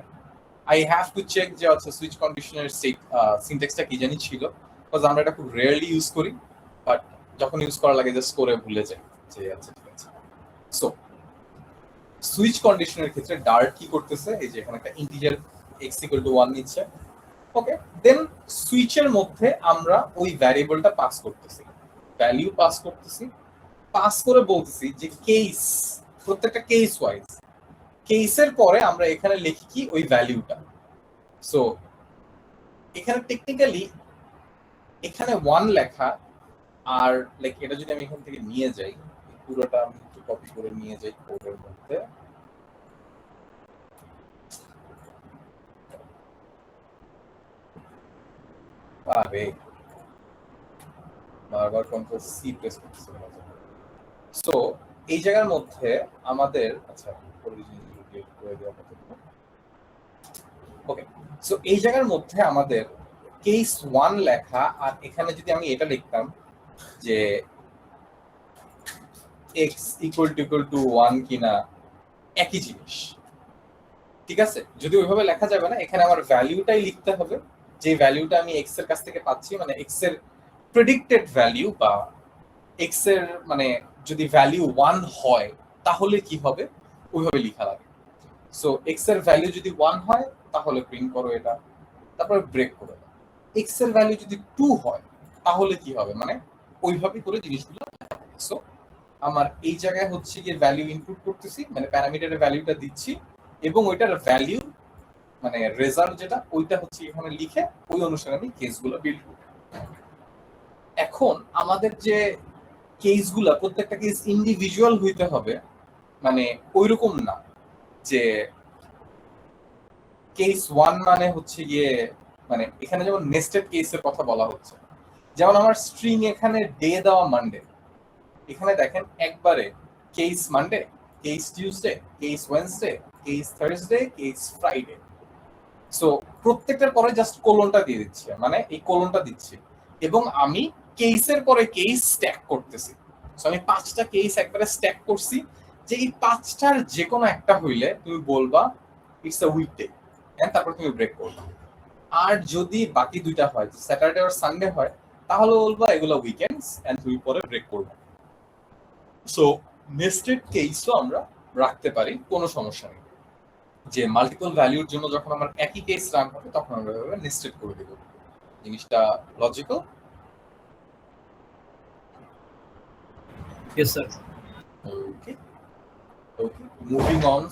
I have to check যে আচ্ছা সুইচ কন্ডিশনের সিনট্যাক্সটা কি জানি ছিল, বিকজ আমরা এটা খুব রেয়ারলি ইউজ করি, বাট যখন ইউজ করা লাগে জাস্ট করে ভুলে যাই যে আচ্ছা ঠিক আছে। সো সুইচ কন্ডিশনের ক্ষেত্রে ডার্ট কি করতেছে, এই যে এখানে একটা ইন্টিজার x = 1 নিচ্ছে, ওকে, দেন সুইচের মধ্যে আমরা ওই ভ্যারিয়েবলটা পাস করতেছি, ভ্যালু পাস করতেছি, পাস করে বলতেছি যে কেস, প্রত্যেকটা কেস ওয়াইজ, কেসের পরে আমরা এখানে লিখি কি ওই ভ্যালুটা। সো এখানে টেকনিক্যালি এখানে 1 লেখা, আর লাইক এটা যদি আমি এখান থেকে নিয়ে যাই, পুরোটা আমি একটু কপি করে নিয়ে যাই কোডের মধ্যে, আরে বারবার কন্ট্রোল সি প্রেস করতেছি। সো এই জায়গার মধ্যে আমাদের আচ্ছা ওকে, সো এই জায়গার মধ্যে আমাদের কেস 1 লেখা, আর এখানে যদি আমি এটা লিখতাম যে x = 1 কিনা একই জিনিস, ঠিক আছে, যদি ওইভাবে লেখা যাবে না, এখানে আমার ভ্যালুটাই লিখতে হবে, যে ভ্যালুটা আমি x এর কাছ থেকে পাচ্ছি, মানে x এর প্রেডিক্টেড ভ্যালু, বা x এর মানে যদি ভ্যালু 1 হয় তাহলে কি হবে ওইভাবে লেখা লাগে। সো x এর ভ্যালু যদি 1 হয় তাহলে প্রিন্ট করো এটা, তারপরে ব্রেক করে দাও। x এর ভ্যালু যদি 2 হয় তাহলে কি হবে, মানে ওইভাবে করে জিনিসগুলো। সো আমার এই জায়গায় হচ্ছে যে ভ্যালু ইনপুট করতেছি, মানে প্যারামিটারের ভ্যালুটা দিচ্ছি, এবং ওইটার ভ্যালু মানে রেজাল্ট যেটা ওইটা হচ্ছে এখানে লিখে ওই অনুসারে আমি কেসগুলো বিল্ড করি। এখন আমাদের যে কেসগুলো, প্রত্যেকটা কেস ইন্ডিভিজুয়াল হইতে হবে, মানে ওইরকম না যে কেস 1 মানে হচ্ছে গিয়ে, মানে এখানে যেমন নেস্টেড কেসের কথা বলা হচ্ছে, যেমন আমার স্ট্রিং এখানে ডে দেওয়া মানডে, এখানে দেখেন একবারে case Monday, case Tuesday, case Wednesday, case Thursday, case Friday. So প্রত্যেকটার পরে জাস্ট কোলনটা দিয়ে দিচ্ছি, মানে এই কোলনটা দিচ্ছি, এবং আমি কেসের পরে কেস স্ট্যাক করতেছি। সো আমি 5টা কেস একবারে স্ট্যাক করছি, যে এই 5টার যে কোনো একটা হইলে তুমি বলবা ইটস আ উইকডে, এন্ড তারপর তুমি ব্রেক করবে। আর যদি বাকি 2টা হয়, স্যাটারডে আর সানডে হয়, তাহলে বলবা এগুলো উইকেন্ডস, এন্ড তুমি পরে ব্রেক করবে। সো নেস্টেড কেসও আমরা রাখতে পারি, কোনো সমস্যা নেই, যে মাল্টিপল ভ্যালুর জন্য যখন আমার একই কেস রান হবে তখন আমরা এভাবে নেস্টেড করে দেব। জিনিসটা logical? Yes, sir. Okay okay, moving on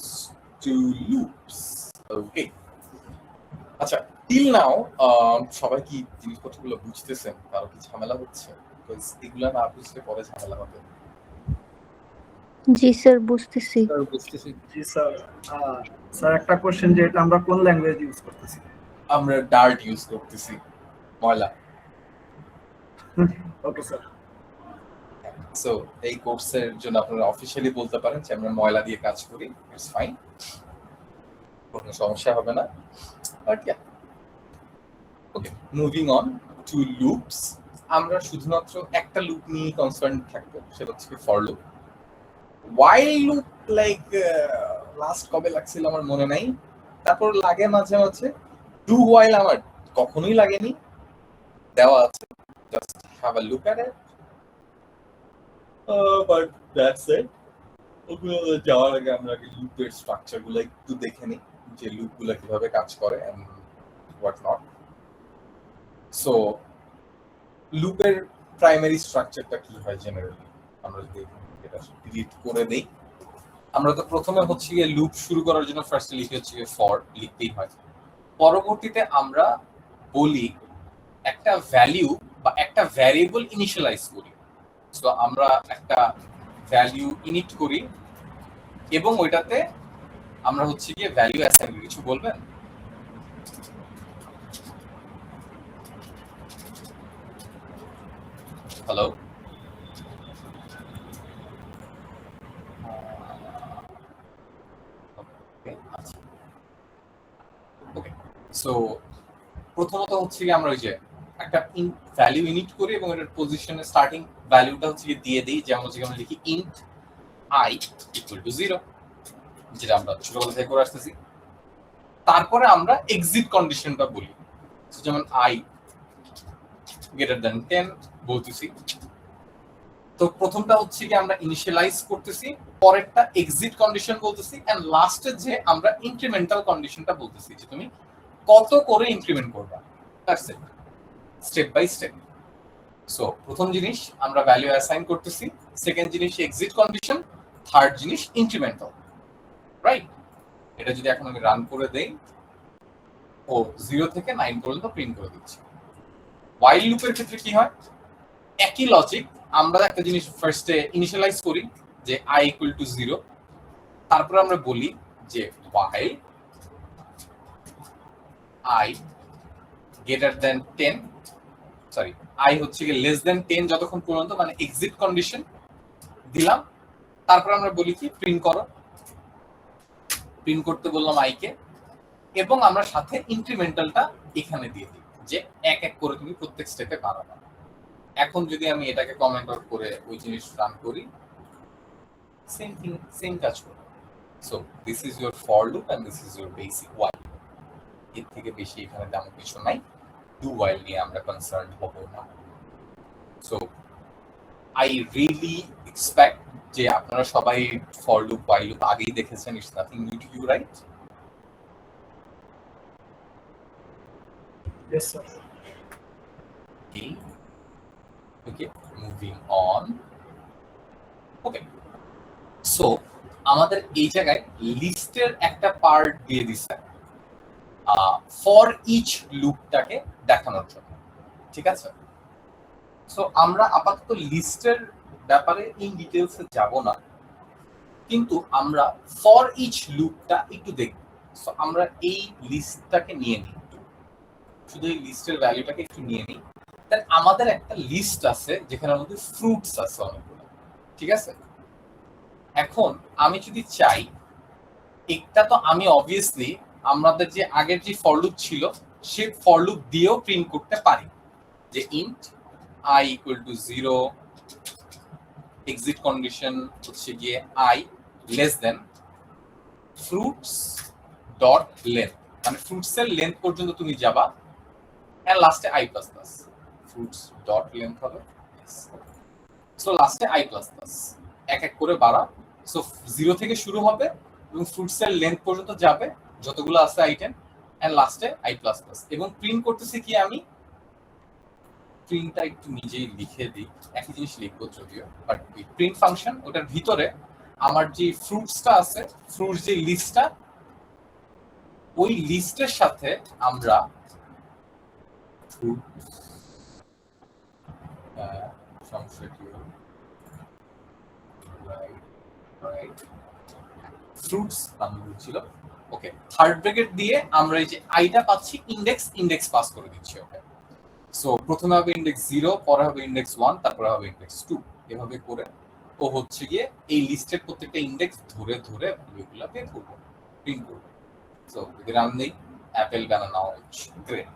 to loops. Okay, আচ্ছা, টিল নাও সবাই কি জিনিসপত্রগুলো বুঝতেছেন? কারো কি ঝামেলা হচ্ছে? বিকজ এগুলো না বুঝলে পরে ঝামেলা হবে। জি স্যার, বুঝতেছি। Sir, বুঝতেছি। জি স্যার। স্যার একটা কোশ্চেন, যে এটা আমরা কোন ল্যাঙ্গুয়েজ ইউজ করতেছি? আমরা ডার্ট ইউজ করতেছি, ময়লা। Okay sir. সো এই কোর্সের জন্য আপনারা অফিশিয়ালি বলতে পারেন যে আমরা ময়লা দিয়ে কাজ করি, ইটস ফাইন, কোনো সমস্যা হবে না। But yeah, okay, moving on to loops. আমরা শুধুমাত্র একটা লুপ নিয়ে কনসার্ন থাকবো, সেটা হচ্ছে for loop. while loop like last কবে লাগছিল আমার মনে নাই, তারপর লাগে মাঝে মাঝে। do while আমার কখনোই লাগেনি, দেওয়া আছে, just have a look at it, but that's it. ওগুলো যাওয়ার আগে আমরা আগে লুপের স্ট্রাকচার গুলো একটু দেখে নিই, যে লুপ গুলো কিভাবে কাজ করে এন্ড হোয়াট নট। সো লুপের প্রাইমারি স্ট্রাকচারটা কি হয় জেনারেলি, আমরা যদি এটা ডিলিট করে দেই, আমরা তো প্রথমে হচ্ছে গিয়ে লুপ শুরু করার জন্য ফার্স্টে লিখে হচ্ছে ফর লিখতেই হয়। পরবর্তীতে আমরা বলি একটা ভ্যালু বা একটা ভ্যারিয়েবল ইনিশিয়ালাইজ করি। সো আমরা একটা ভ্যালু ইনিট করি এবং ওইটাতে আমরা হচ্ছে গিয়ে ভ্যালু অ্যাসাইন করি। কিছু বলবেন? হ্যালো আচ্ছা ওকে সো প্রথমত হচ্ছে কি আমরা ওই যে একটা ভ্যালু ইনিট করি এবং এটার পজিশনের স্টার্টিং ভ্যালুটা হচ্ছে কি দিয়ে দিই, যেমন হচ্ছে আমরা লিখি ইন্ট আই ইকুয়াল টু 0, যেটা আমরা ছোটবেলা থেকে করে আসতেছি। তারপরে আমরা এক্সিট কন্ডিশনটা বলি, যেমন আই গ্রেটার দ্যান 10 বলতেছি। তো প্রথমটা হচ্ছে কি আমরা ইনিশিয়ালাইজ করতেছি, পরেরটা এক্সিট কন্ডিশন বলতেছি, এন্ড লাস্টে যে আমরা ইনক্রিমেন্টাল কন্ডিশনটা বলতেছি যে তুমি কত করে ইনক্রিমেন্ট করবা। That's it, step by step. So প্রথম জিনিস আমরা ভ্যালু অ্যাসাইন করতেছি, সেকেন্ড জিনিস এক্সিট কন্ডিশন, থার্ড জিনিস ইনক্রিমেন্টাল, রাইট? এটা যদি এখন আমি রান করে দেই, ও 0 থেকে 9 পর্যন্ত প্রিন্ট করে দিচ্ছি। while লুপের ক্ষেত্রে কি হয়, একই লজিক, আমরা একটা জিনিস ফার্স্টে ইনিশিয়ালাইজ করি যে i ইকুয়াল টু 0, তারপর আমরা বলি যে while i greater than 10, sorry i হচ্ছে কি লেস দ্যান 10 যতক্ষণ পর্যন্ত, মানে এক্সিট কন্ডিশন দিলাম। তারপর আমরা বলি কি প্রিন্ট করো, প্রিন্ট করতে বললাম i কে, এবং আমরা সাথে ইনক্রিমেন্টালটা এখানে দিয়ে দিই যে এক এক করে তুমি প্রত্যেক স্টেপে বাড়াবা। এখন যদি আমি এটাকে কমেন্ট আউট করে ওই জিনিস রান করি, সেম থিং, সেম কাজ করবে। So this is your for loop and this is your basic while. এর থেকে বেশি এখানে তেমন কিছু নাই, ডু ওয়াইল নিয়ে আমরা কনসার্ন হব না। সো আই রিয়েলি এক্সপেক্ট যে আপনারা সবাই ফর লুপ ওয়াইল লুপ আগেই দেখেছেন, it's nothing new to you, right? Yes, sir. Okay, moving on. Okay, so আমাদের এই জায়গায় লিস্টের একটা পার্ট দিয়ে দিছে ফর ইচ লুপটাকে দেখানোর জন্য, ঠিক আছে? সো আমরা আপাতত লিস্টের ব্যাপারে ইন ডিটেইলস যাব না, কিন্তু আমরা ফর ইচ লুপটা একটু দেখব। সো আমরা এই লিস্টটাকে নিয়ে নিই, শুধু এই লিস্টের ভ্যালুটাকে একটু নিয়ে নিই। দেন আমাদের একটা লিস্ট আছে যেখানে আমাদের ফ্রুটস আছে অনেকগুলো, ঠিক আছে? এখন আমি যদি চাই, একটা তো আমি অবভিয়াসলি আমাদের যে আগের যে ফর লুপ ছিল সেই ফর লুপ দিয়েও প্রিন্ট করতে পারি যে int i equal to 0, exit condition হচ্ছে গিয়ে i less than fruits dot length, মানে ফ্রুটস এর লেন্থ পর্যন্ত তুমি যাবা, and লাস্টে i plus plus, fruits dot length হবে। সো লাস্টে i প্লাস প্লাস এক এক করে বাড়া। সো 0 থেকে শুরু হবে এবং ফ্রুটস এর লেন্থ পর্যন্ত যাবে যতগুলো আছে আইটেম, এন্ড লাস্টে i প্লাস প্লাস। এবং প্রিন্ট করতেছি কি, আমি প্রিন্টটা একটু নিজেই লিখে দিই, একই জিনিস লিখবো যদিও, বাট প্রিন্ট ফাংশন ওটার ভিতরে আমার যে ফ্রুটসটা আছে, ফ্রুটস যে লিস্টটা, ওই লিস্টের সাথে আমরা ফ্রুটস ছিল, ওকে, থার্ড ব্র্যাকেট দিয়ে আমরা এই যে আইটা পাচ্ছি, ইন্ডেক্স পাস করে দিচ্ছি। ওকে, সো প্রথমে হবে ইন্ডেক্স 0, পরে হবে ইন্ডেক্স 1, তারপরে হবে ইন্ডেক্স 2, এভাবে করে ও হচ্ছে গিয়ে এই লিস্টের প্রত্যেকটা ইন্ডেক্স ধরে ধরে ভ্যালুগুলো বের করবো, প্রিন্ট করবো। সো যদি রান নেই, অ্যাপেল বানানা অরেঞ্জ, গ্রেট।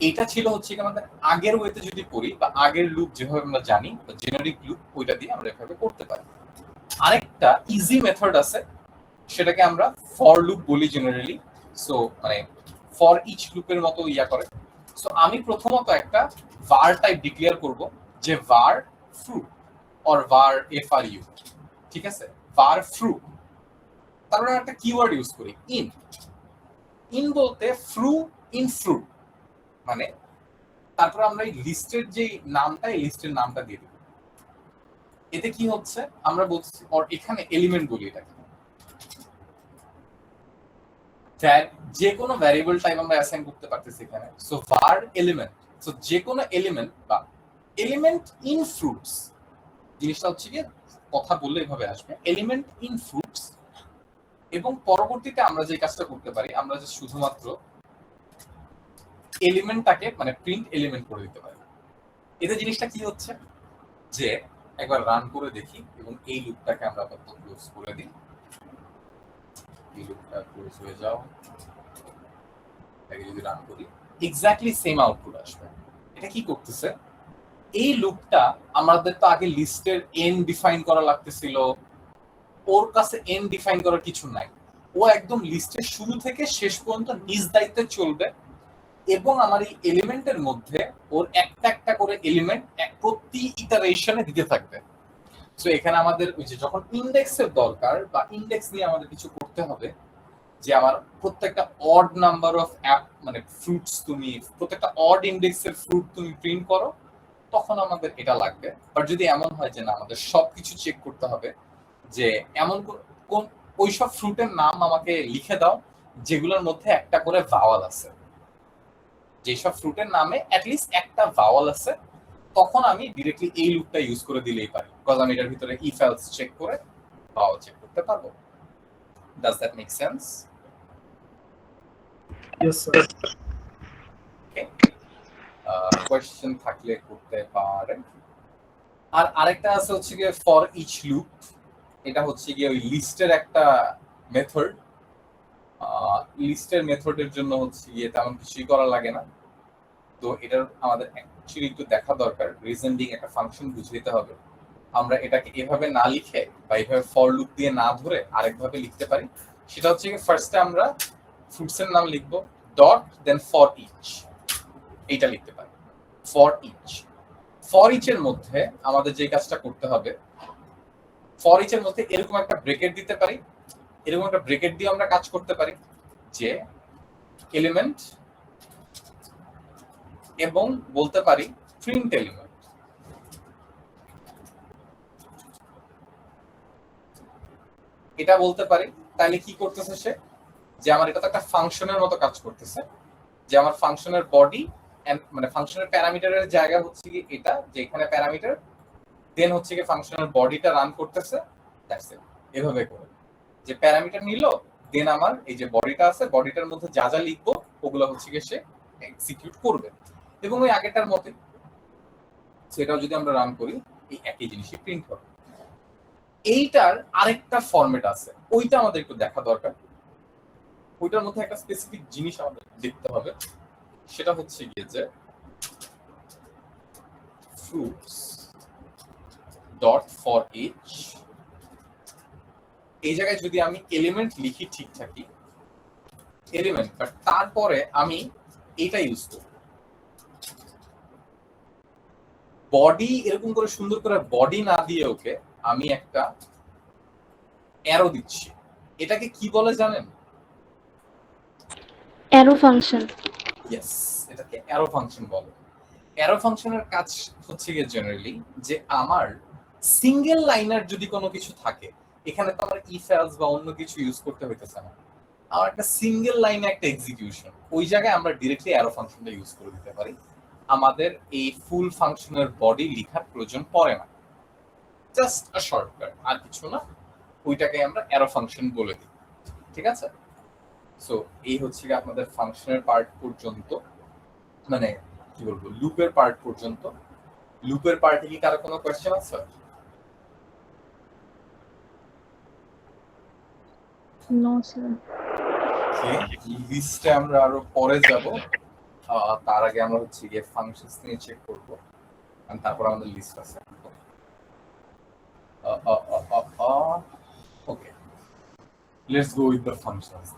এটা ছিল হচ্ছে আমাদের আগের ওয়েতে যদি করি, বা আগের লুপ যেভাবে আমরা জানি, জেনারিক লুপ, ওইটা দিয়ে আমরা এভাবে করতে পারি। আরেকটা ইজি মেথড আছে, সেটাকে আমরা ফর লুপ বলি জেনারেলি। সো মানে ফর ইচ লুপের মতো ইয়া করে। সো আমি প্রথমত একটা var টাইপ ডিক্লেয়ার করব যে var fruit or var fru, ঠিক আছে? var fruit, তারপরে একটা কিওয়ার্ড ইউজ করি ইন বলতে ফ্রু ইন ফ্রুট, মানে তারপর আমরা এই লিস্টের যে নামটা, এই লিস্টের নামটা দিয়ে দেব। এতে কি হচ্ছে, আমরা বলছি, আর এখানে এলিমেন্ট বলি এটাকে, যে কোনো ভ্যারিয়েবল টাইপ আমরা অ্যাসাইন করতে পারতেছি এখানে। সো var এলিমেন্ট, সো যে কোনো এলিমেন্ট বা এলিমেন্ট ইন ফ্রুটস, জিনিসটা হচ্ছে কি কথা বললে এভাবে আসবে, এলিমেন্ট ইন ফ্রুটস। এবং পরবর্তীতে আমরা যে কাজটা করতে পারি, আমরা যে শুধুমাত্র এলিমেন্টটাকে মানে প্রিন্ট এলিমেন্ট করে দিতে পারি। এতে জিনিসটা কি হচ্ছে যে একবার রান করে দেখি এবং এই লুপটাকে আমরা আপাতত ক্লোজ করে দিই। এই লুপটা ক্লোজ হয়ে যাও, এটাকে যদি রান করি এক্স্যাক্টলি সেম আউটপুট আসবে। এটা কি করতেছে, এই লুপটা আমাদের তো আগে লিস্টের এন ডিফাইন করা লাগতেছিল, ওর কাছে এন ডিফাইন করার কিছু নাই। ও একদম লিস্টের শুরু থেকে শেষ পর্যন্ত নিজ দায়িত্বে চলবে এবং আমার এই এলিমেন্টের মধ্যে ওর একটা একটা করে এলিমেন্ট প্রতি ইটারেশনে দিতে থাকবে। সো এখানে আমাদের ওই যে যখন ইন্ডেক্সের দরকার বা ইন্ডেক্স নিয়ে আমাদের কিছু করতে হবে, যে আমার প্রত্যেকটা অড নাম্বার অফ অ্যাপ মানে ফ্রুটস, তুমি প্রত্যেকটা অড ইন্ডেক্সের ফ্রুট তুমি প্রিন্ট করো, তখন আমাদের এটা লাগবে। বাট যদি এমন হয় যে না আমাদের সবকিছু চেক করতে হবে, যে এমন কোন ওইসব ফ্রুটের নাম আমাকে লিখে দাও যেগুলোর মধ্যে একটা করে ভাওয়াল আছে, যেসব ফ্রুটের নামে অ্যাটলিস্ট একটা ভাওয়াল আছে, তখন আমি ডিরেক্টলি এই লুপটা ইউজ করে দিলেই পারি, বিকজ আমি এটার ভিতরে ইফ এলস চেক করে ভাওয়াল চেক করতে পারবো। Does that make sense? Yes sir. Question থাকলে করতে পারেন। আর আরেকটা আছে হচ্ছে গিয়ে ফর ইচ লুপ, এটা হচ্ছে গিয়ে ওই লিস্টের একটা মেথড। লিস্টের মেথডের জন্য হচ্ছে গিয়ে তেমন কিছুই করা লাগে না, তো এটার আমাদের অ্যাকচুয়ালি একটু দেখা দরকার। রিজনিং একটা ফাংশন বুঝে নিতে হবে, আমরা এটাকে এভাবে না লিখে বা এইভাবে ফর লুপ দিয়ে না ধরে আরেকভাবে লিখতে পারি। সেটা হচ্ছে কি ফার্স্টে আমরা ফ্রুটসের নাম লিখবো ডট দেন ফর ইচ, এইটা লিখতে পারি ফর ইচ। ফর ইচের মধ্যে আমাদের যে কাজটা করতে হবে, ফর ইচের মধ্যে এরকম একটা ব্রেকেট দিতে পারি, এরকম একটা ব্রেকেট দিয়ে আমরা কাজ করতে পারি যে এলিমেন্ট এবং বলতে পারি প্রিন্ট এলিমেন্ট। এটা বলতে পারি, তাহলে কি করতেছে সে, যে আমার এটা তো একটা ফাংশনের মতো কাজ করতেছে, যে আমার ফাংশনের বডি মানে ফাংশনের প্যারামিটারের জায়গা হচ্ছে কি এটা, যে এখানে প্যারামিটার, দেন হচ্ছে কি ফাংশনের বডিটা রান করতেছে, দ্যাটস ইট। এভাবে করে যে প্যারামিটার নিল, দেন আমার এই যে বডিটা আছে, বডিটার মধ্যে যা যা লিখবো ওগুলো হচ্ছে কি সে এক্সিকিউট করবে। এবং ওই আগেরটার মতে সেটাও যদি আমরা রান করি এই একই জিনিসই প্রিন্ট হবে। এইটার আরেকটা ফরম্যাট আছে, ওইটা আমাদের একটু দেখা দরকার। ওইটার মধ্যে একটা স্পেসিফিক জিনিস আমাদের দেখতে হবে, সেটা হচ্ছে গিয়ে যে fruits dot for each, এই জায়গায় যদি আমি এলিমেন্ট লিখি ঠিকঠাকই এলিমেন্ট, বাট তারপরে আমি এইটা ইউজ করি বডি, এরকম করে সুন্দর করে বডি না দিয়ে ওকে আমি একটা অ্যারো দিচ্ছি। এটাকে কি বলে জানেন? Arrow function. ইয়েস, এটাকে অ্যারো ফাংশন বলে। অ্যারো ফাংশনের কাজ হচ্ছে গিয়ে জেনারেলি যে আমার সিঙ্গেল লাইনার যদি কোনো কিছু থাকে, এখানে তো আমার ইফ এলস বা অন্য কিছু ইউজ করতে হইতেছে না, আমার একটা সিঙ্গেল লাইনে একটা এক্সিকিউশন, ওই জায়গায় আমরা ডিরেক্টলি অ্যারো ফাংশনটা ইউজ করে দিতে পারি। আমাদের এই ফুল ফাংশনের বডি লেখার প্রয়োজন পড়ে না, জাস্ট আ শর্টকাট, আর কিছু না, ওইটাকে আমরা অ্যারো ফাংশন বলে দিই। ঠিক আছে? সো এই হচ্ছে কি আপনাদের ফাংশনের পার্ট পর্যন্ত, মানে কি বলবো লুপের পার্ট পর্যন্ত। লুপের পার্টে কি কারো কোনো কোয়েশ্চেন আছে? No sir. লিস্টে আমরা আরো পরে যাব, তার আগে আমরা হচ্ছে গিয়ে ফাংশনস নিয়ে চেক করব, আর তারপর আমাদের লিস্ট আছে। Okay, let's go with the functions.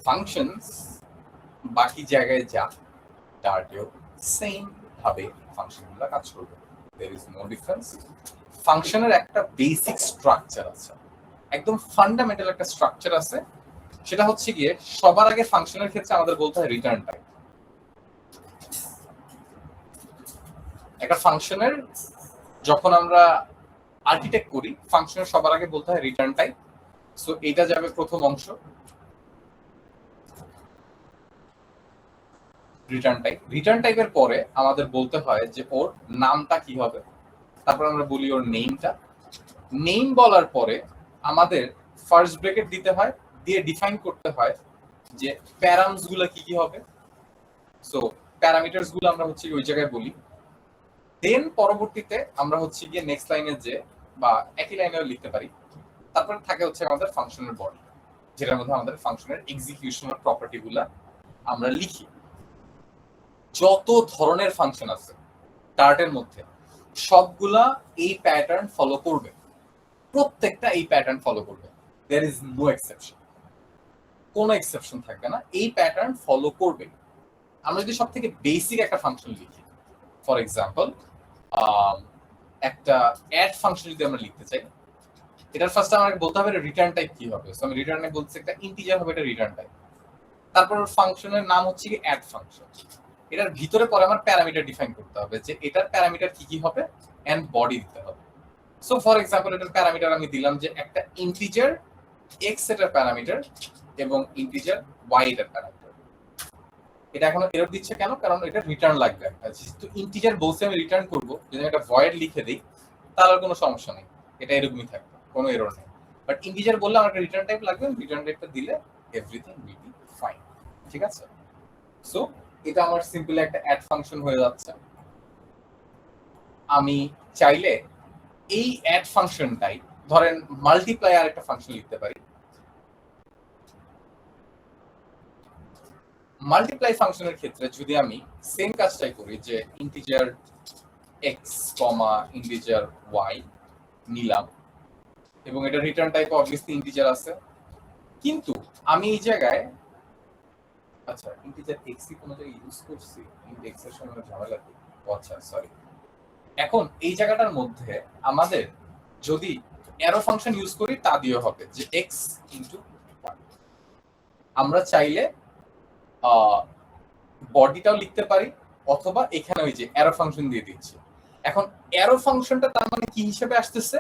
Functions বাকি জায়গায় যা ডার্টেও সেম ভাবে ফাংশনগুলো কাজ করবে, देयर इज নো ডিফারেন্স। ফাংশনের একটা বেসিক স্ট্রাকচার আছে, একদম ফান্ডামেন্টাল একটা স্ট্রাকচার আছে, সেটা হচ্ছে গিয়ে সবার আগে ফাংশনের ক্ষেত্রে আমাদের বলতে হয় রিটার্ন টাইপ। একটা ফাংশনের যখন আমরা আর্কিটেক্ট করি, ফাংশনের সবার আগে বলতে হয় রিটার্ন টাইপ। সো এটা যাবে প্রথম অংশ, রিটার্ন টাইপ। রিটার্ন টাইপের পরে আমাদের বলতে হয় যে ওর নামটা কি হবে, তারপর আমরা বলি ওর নেমটা। নেম বলার পরে আমাদের ফার্স্ট ব্র্যাকেট দিতে হয়, দিয়ে ডিফাইন করতে হয় যে প্যারামস গুলো কি কি হবে। সো প্যারামিটারস গুলো আমরা হচ্ছে ওই জায়গায় বলি, দেন পরবর্তীতে আমরা হচ্ছে গিয়ে নেক্সট লাইনে যে বা একই লাইনেও লিখতে পারি। তারপরে থাকে হচ্ছে আমাদের ফাংশনের বডি, যেটার মধ্যে আমাদের ফাংশনের এক্সিকিউশনাল প্রপার্টি গুলা আমরা লিখি। যত ধরনের ফাংশন আছে ডার্টের মধ্যে সবগুলা এই প্যাটার্ন ফলো করবে, প্রত্যেকটা এই প্যাটার্ন ফলো করবে। দেয়ার ইজ নো এক্সেপশন, কোনো এক্সেপশন থাকবে না, এই প্যাটার্ন ফলো করবে। আমরা যদি সব থেকে বেসিক একটা ফাংশন লিখি, ফর এক্সাম্পল একটা অ্যাড ফাংশন যদি আমরা লিখতে চাই, এটার ফার্স্ট আমাকে বলতে হবে রিটার্ন টাইপ কি হবে। সো আমি রিটার্নে বলছি একটা ইন্টিজার হবে, এটা রিটার্ন টাইপ। তারপর ফাংশনের নাম হচ্ছে কি অ্যাড ফাংশন। এটার ভিতরে পরে আমার প্যারামিটার ডিফাইন করতে হবে যে এটার প্যারামিটার কি কি হবে এন্ড বডি দিতে হবে। সো ফর এক্সাম্পল এটার প্যারামিটার আমি দিলাম যে একটা ইন্টিজার এক্স এটার প্যারামিটার এবং ইন্টিজার ওয়াই এটার প্যারামিটার। এটা এখন এরর দিচ্ছে কেন? কারণ এটা রিটার্ন লাগবে একটা, যেহেতু ইন্টিজার বলছে আমি রিটার্ন করব, যদি আমি একটা ভয়েড লিখে দিই তাহলে কোনো সমস্যা নেই, এটা এরকমই থাকবে, কোনো এরর নেই। বাট ইন্টিজার বললে আমার একটা রিটার্ন টাইপ লাগবে, রিটার্ন টাইপটা দিলে এভরিথিং উইল বি ফাইন। ঠিক আছে? সো এটা আমার সিম্পল একটা অ্যাড ফাংশন হয়ে যাচ্ছে। আমি চাইলে এই অ্যাড ফাংশনটাই ধরেন মাল্টিপ্লাই আর একটা ফাংশন লিখতে পারি। মাল্টিপ্লাই ফাংশনের ক্ষেত্রে যদি আমি সেম কাজটাই করি যে ইন্টিজার এক্স কমা ইন্টিজার ওয়াই নিলাম এবং এটা রিটার্ন টাইপ অবভিয়াসলি ইন্টিজার আছে, কিন্তু আমি এই জায়গায় আচ্ছা ইন্টিজার এক্স কি কোনো জায়গায় ইউজ করছি? এক্স এর সঙ্গে ঝামেলা কি? আচ্ছা সরি। এখন এই জায়গাটার মধ্যে আমাদের যদি অ্যারো ফাংশন ইউজ করি তা দিয়ে হবে যে এক্স ইনটু ওয়াই। আমরা চাইলে বডিটাও লিখতে পারি অথবা এখানে ওই যে অ্যারো ফাংশন দিয়ে দিচ্ছি। এখন অ্যারো ফাংশনটা তার মানে কি হিসেবে আসতেছে?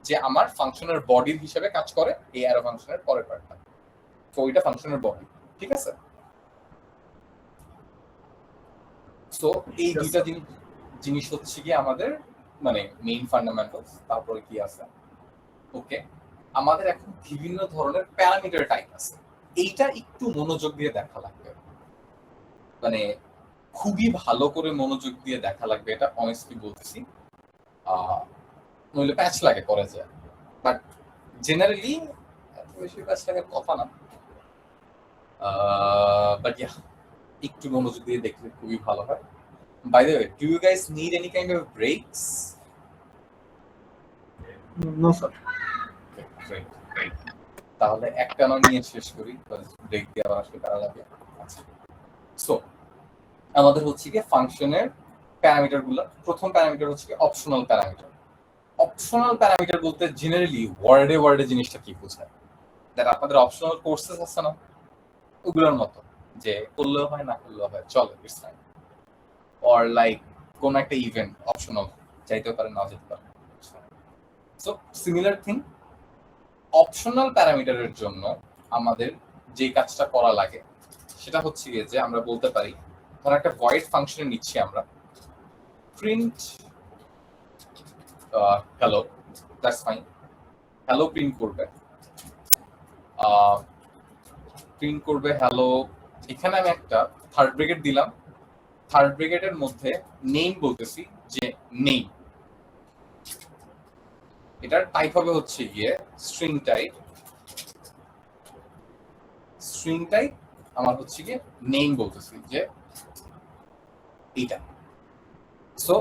যে আমার ফাংশনের বডির হিসেবে কাজ করে এই অ্যারো ফাংশনের পরের পার্টটা, তো ওইটা ফাংশনের বডি। ঠিক আছে? সো এই দুইটা জিনিস হচ্ছে কি আমাদের মানে মেইন ফান্ডামেন্টালস। তারপরে কি আছে? ওকে, আমাদের এখন বিভিন্ন ধরনের প্যারামিটার টাইপ আছে, এইটা একটু মনোযোগ দিয়ে দেখা লাগবে, মানে খুবই ভালো করে মনোযোগ দিয়ে দেখা লাগবে, এটা অনেস্টলি বলতেছি। নইলে প্যাচ লাগে করা যায়, বাট জেনারেলি এত বেশি প্যাচ লাগার কথা না। বাট ইয়া, একটু মনোযোগ দিয়ে দেখলে খুবই ভালো হয়। By the way, do you guys need any kind of breaks? No sir. Okay, great. তাহলে একটা না নিয়ে শেষ করি, ব্রেক দিয়ে আবার আসলে করা লাগবে। আচ্ছা, সো আমাদের হচ্ছে কি ফাংশনের প্যারামিটার গুলো। প্রথম প্যারামিটার হচ্ছে কি অপশনাল প্যারামিটার। অপশনাল প্যারামিটার বলতে জেনারেলি ওয়ার্ডে জিনিসটা কি বোঝায়? দ্যাট আপনাদের অপশনাল কোর্সেস আছে না, ওগুলোর মতো যে করলেও হয় না করলেও হয়, চলে, ইটস ফাইন। or like কোন একটা ইভেন্ট অপশনাল, চাইতেও পারে না যেতে পারে। সো সিমিলার থিং, অপশনাল প্যারামিটারের জন্য আমাদের যে কাজটা করা লাগে সেটা হচ্ছে যে আমরা বলতে পারি ধর একটা ভয়েড ফাংশন নিচ্ছি আমরা, print hello, that's fine, hello print করবে হ্যালো। এখানে আমি একটা থার্ড ব্র্যাকেট দিলাম, থার্ড ব্র্যাকেটের মধ্যে নেম বলতেছি যে নেম, এটার টাইপ হবে হচ্ছে গিয়ে স্ট্রিং টাইপ আমার হচ্ছে গিয়ে নেম বলতেছি যে এইটা। সো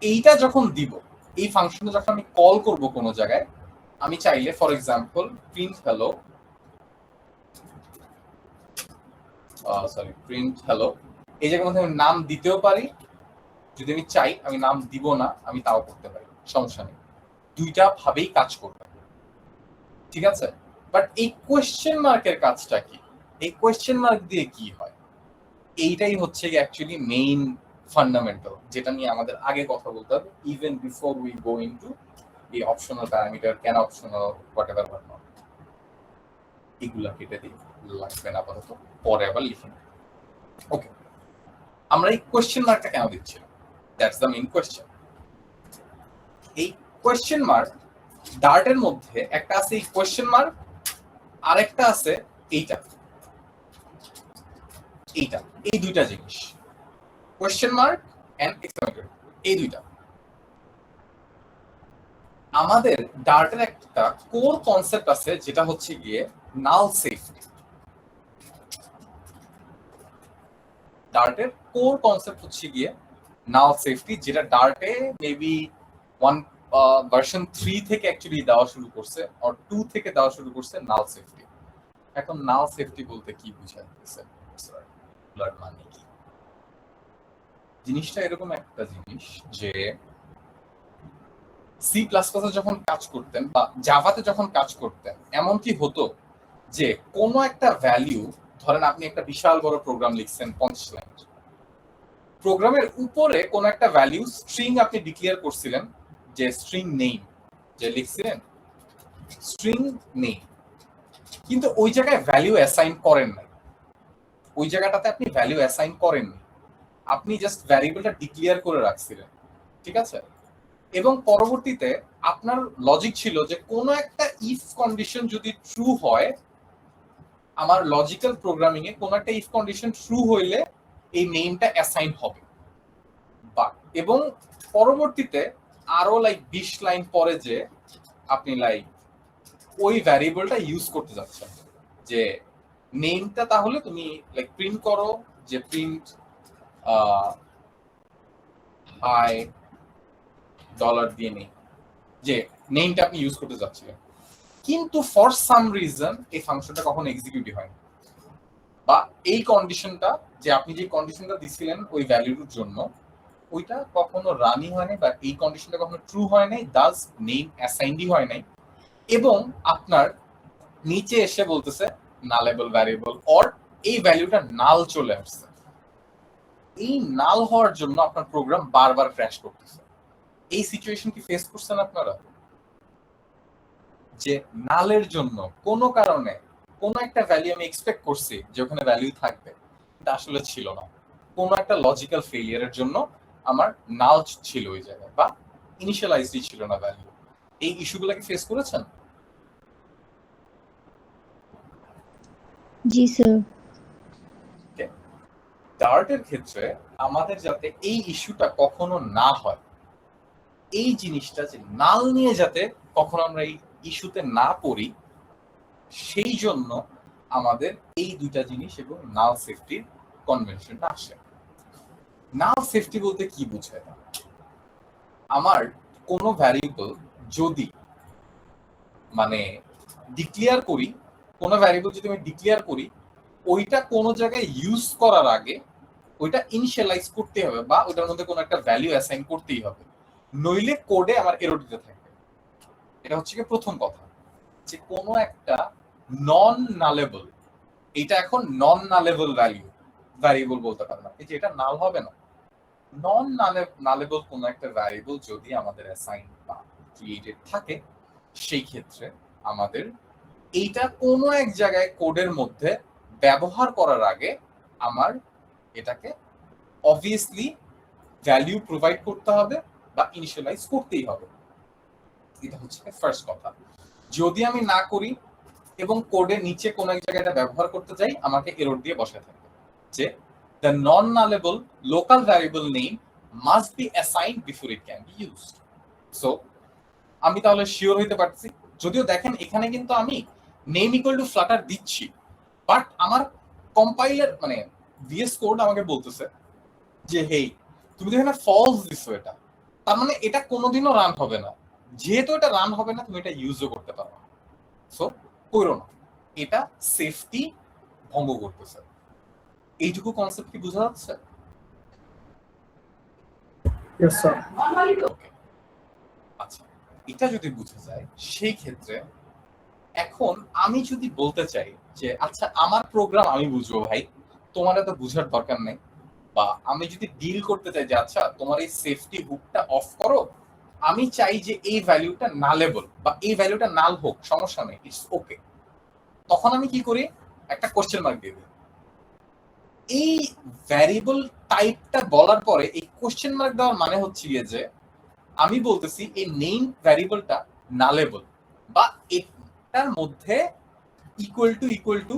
এইটা যখন দিব, এই ফাংশনটা যখন আমি কল করব কোনো জায়গায়, আমি চাইলে ফর এক্সাম্পল প্রিন্ট হ্যালো এই জায়গার মধ্যে আমি নাম দিতেও পারি, যদি আমি চাই আমি নাম দিব না আমি তাও করতে পারি, সমস্যা নেই, দুইটা ভাবেই কাজ করবে। ঠিক আছে? বাট এই কোয়েশ্চেন মার্কের কাজটা কি? এই কোয়েশ্চেন মার্ক দিয়ে কি হয়? এইটাই হচ্ছে অ্যাকচুয়ালি মেইন ফান্ডামেন্টাল, যেটা নিয়ে আমাদের আগে কথা বলতে হবে, even before we go into এই অপশনাল প্যারামিটার, কেন অপশনাল, হোয়াটএভার হোয়াট নট, এগুলা কেটে দিই, লাগবে না আপাতত, পরে আবার লিখে নিই। ওকে, আমরা এই কোয়েশ্চেন মার্কটা কেন দিচ্ছি? That's the main question. এই কোয়েশ্চেন মার্ক ডার্টের মধ্যে একটা আছে এই কোয়েশ্চেন মার্ক, আরেকটা আছে এইটা, এই দুইটা জিনিস। কোয়েশ্চেন মার্ক এন্ড এক্সক্লেমেটরি, এই দুইটা। আমাদের ডার্টের একটা কোর কনসেপ্ট আছে যেটা হচ্ছে গিয়ে নাল সেফটি। ডার্টের কোর কনসেপ্ট হচ্ছে গিয়ে নাল সেফটি, যেটা ডার্টে মেবি ভার্সন 3 থেকে অ্যাকচুয়ালি দেওয়া শুরু করছে, আর 2 থেকে দেওয়া শুরু করছে নাল সেফটি। এখন নাল সেফটি বলতে কি বুঝাইতেছে, মানে কি? জিনিসটা এরকম একটা জিনিস যে সি প্লাস প্লাসে যখন কাজ করতেন বা জাভাতে যখন কাজ করতেন, এমন কি হতো যে কোনো একটা ভ্যালিউ, ধরেন আপনি একটা বিশাল বড় প্রোগ্রাম লিখছেন 50 লাইন, প্রোগ্রামের উপরে কোন একটা ভ্যালিউ স্ট্রিং আপনি ডিক্লেয়ার করছিলেন, যে স্ট্রিং নেম যে লিখছিলেন স্ট্রিং নেম, কিন্তু ওই জায়গায় ভ্যালিউ অ্যাসাইন করেন নাই, ওই জায়গাটাতে আপনি ভ্যালিউ অ্যাসাইন করেননি, আপনি জাস্ট ভ্যারিয়েবলটা ডিক্লেয়ার করে রাখছিলেন, ঠিক আছে? এবং পরবর্তীতে আপনার লজিক ছিল যে কোনো একটা ইফ কন্ডিশন যদি ট্রু হয়, আমার লজিক্যাল প্রোগ্রামিং এ কোনো একটা ইফ কন্ডিশন ট্রু হইলে এই নেমটা অ্যাসাইন হবে। বাট এবং পরবর্তীতে আরো লাইক 20 লাইন পরে যে আপনি লাইক ওই ভ্যারিয়েবলটা ইউজ করতে যাচ্ছেন, যে নেমটা তাহলে তুমি লাইক প্রিন্ট করো, যে প্রিন্ট হাই ডলার দিয়ে নেই, যে নেমটা আপনি ইউজ করতে যাচ্ছিলেন, কিন্তু ফর সাম রিজন এই ফাংশনটা কখনো এক্সিকিউটিভ হয়নি, বা এই কন্ডিশনটা যে আপনি যে কন্ডিশনটা দিছিলেন ওই ভ্যালুর জন্য ওইটা কখনো রানই হয় নাই, বা এই কন্ডিশনটা কখনো ট্রু হয় নাই, দাস নেম অ্যাসাইন্ডই হয় নাই, এবং আপনার নিচে এসে বলতেছে নালেবল ভ্যারিয়েবল, অর এই ভ্যালুটা নাল চলে আসছে। এই নাল হওয়ার জন্য আপনার প্রোগ্রাম বারবার ক্র্যাশ করতেছে। এই সিচুয়েশন কি ফেস করছেন আপনারা, যে নালের জন্য কোনো কারণে কোনো একটা ভ্যালু আমি এক্সপেক্ট করছি যে ওখানে ভ্যালু থাকবে, এটা আসলে ছিল না, কোনো একটা লজিক্যাল ফেলিয়ারের জন্য আমার নাল ছিল ওই জায়গায়, বা ইনিশিয়ালাইজডই ছিল না ভ্যালু। এই ইস্যুগুলো কি ফেস করেছেন? জি স্যার। ডার্টের ক্ষেত্রে আমাদের যাতে এই ইস্যুটা কখনো না হয়, এই জিনিসটা যে নাল নিয়ে যাতে কখনো আমরা এই ইস্যুতে না পড়ি, সেই জন্য আমাদের এই দুইটা জিনিস এবং নাল সেফটির কনভেনশনটা আসে। নাল সেফটি বলতে কি বোঝায়? আমার কোনো ভ্যারিয়েবল যদি মানে ডিক্লেয়ার করি, কোনো ভ্যারিয়েবল যদি আমি ডিক্লেয়ার করি, ওইটা কোনো জায়গায় ইউজ করার আগে ওইটা ইনিশিয়ালাইজ করতে হবে, বা ওইটার মধ্যে কোনো একটা ভ্যালু অ্যাসাইন করতেই হবে, নইলে কোডে আমার এরর দিতে থাকবে। এটা হচ্ছে কি প্রথম কথা, যে কোনো একটা নন নালেবল, এটা এখন নন নালেবল ভ্যারিয়েবল বলতে পারে না, যে এটা নাল হবে না। নন নালেবল কোনো একটা ভ্যারিয়েবল যদি আমাদের অ্যাসাইন বা ক্রিয়েটেড থাকে, সেই ক্ষেত্রে আমাদের এইটা কোনো এক জায়গায় কোডের মধ্যে ব্যবহার করার আগে আমার এটাকে অবভিয়াসলি ভ্যালু প্রোভাইড করতে হবে বা ইনিশিয়ালাইজ করতেই হবে। এটা হচ্ছে ফার্স্ট কথা। যদি আমি না করি এবং কোডের নিচে কোনো এক জায়গায় এটা ব্যবহার করতে যাই, আমাকে এরর দিয়ে বসাতে থাকবে যে the non-nullable local variable name must be assigned before it can be used. So আমি তাহলে শিওর হইতে পারছি, যদিও দেখেন এখানে কিন্তু আমি নেম ইকুয়াল টু ফ্লাটার দিচ্ছি, বাট আমার কম্পাইলার মানে ভিএস কোড আমাকে বলতেছে যে হেই তুমি তো এখানে ফলস দিছো, এটা তার মানে এটা কোনোদিনও রান হবে না, যেহেতু এটা রান হবে না তুমি এটা ইউজও করতে পারো না, সো করো না, এটা সেফটি ভঙ্গ করতেছে। এইটুকু কনসেপ্ট কি বোঝা যাচ্ছে? Yes sir. আচ্ছা, এটা যদি বুঝা যায় সেই ক্ষেত্রে এখন আমি যদি বলতে চাই যে আচ্ছা আমার প্রোগ্রাম আমি বুঝবো ভাই, তোমার এত বুঝার দরকার নেই, বা আমি যদি ডিল করতে চাই যে আচ্ছা তোমার এই সেফটি হুকটা অফ করো, আমি চাই যে এই ভ্যালুটা নালেবল বা এই ভ্যালুটা নাল হোক, সমস্যা নেই, ইটস ওকে, তখন আমি কি করি, একটা কোশ্চেন মার্ক দিয়ে দিই। এই ভ্যারিয়েবল টাইপটা বলার পরে এই কোশ্চেন মার্ক দেওয়ার মানে হচ্ছে গিয়ে যে আমি বলতেছি এই নেম ভ্যারিয়েবলটা নালেবল, বা এটার মধ্যে ইকুয়াল টু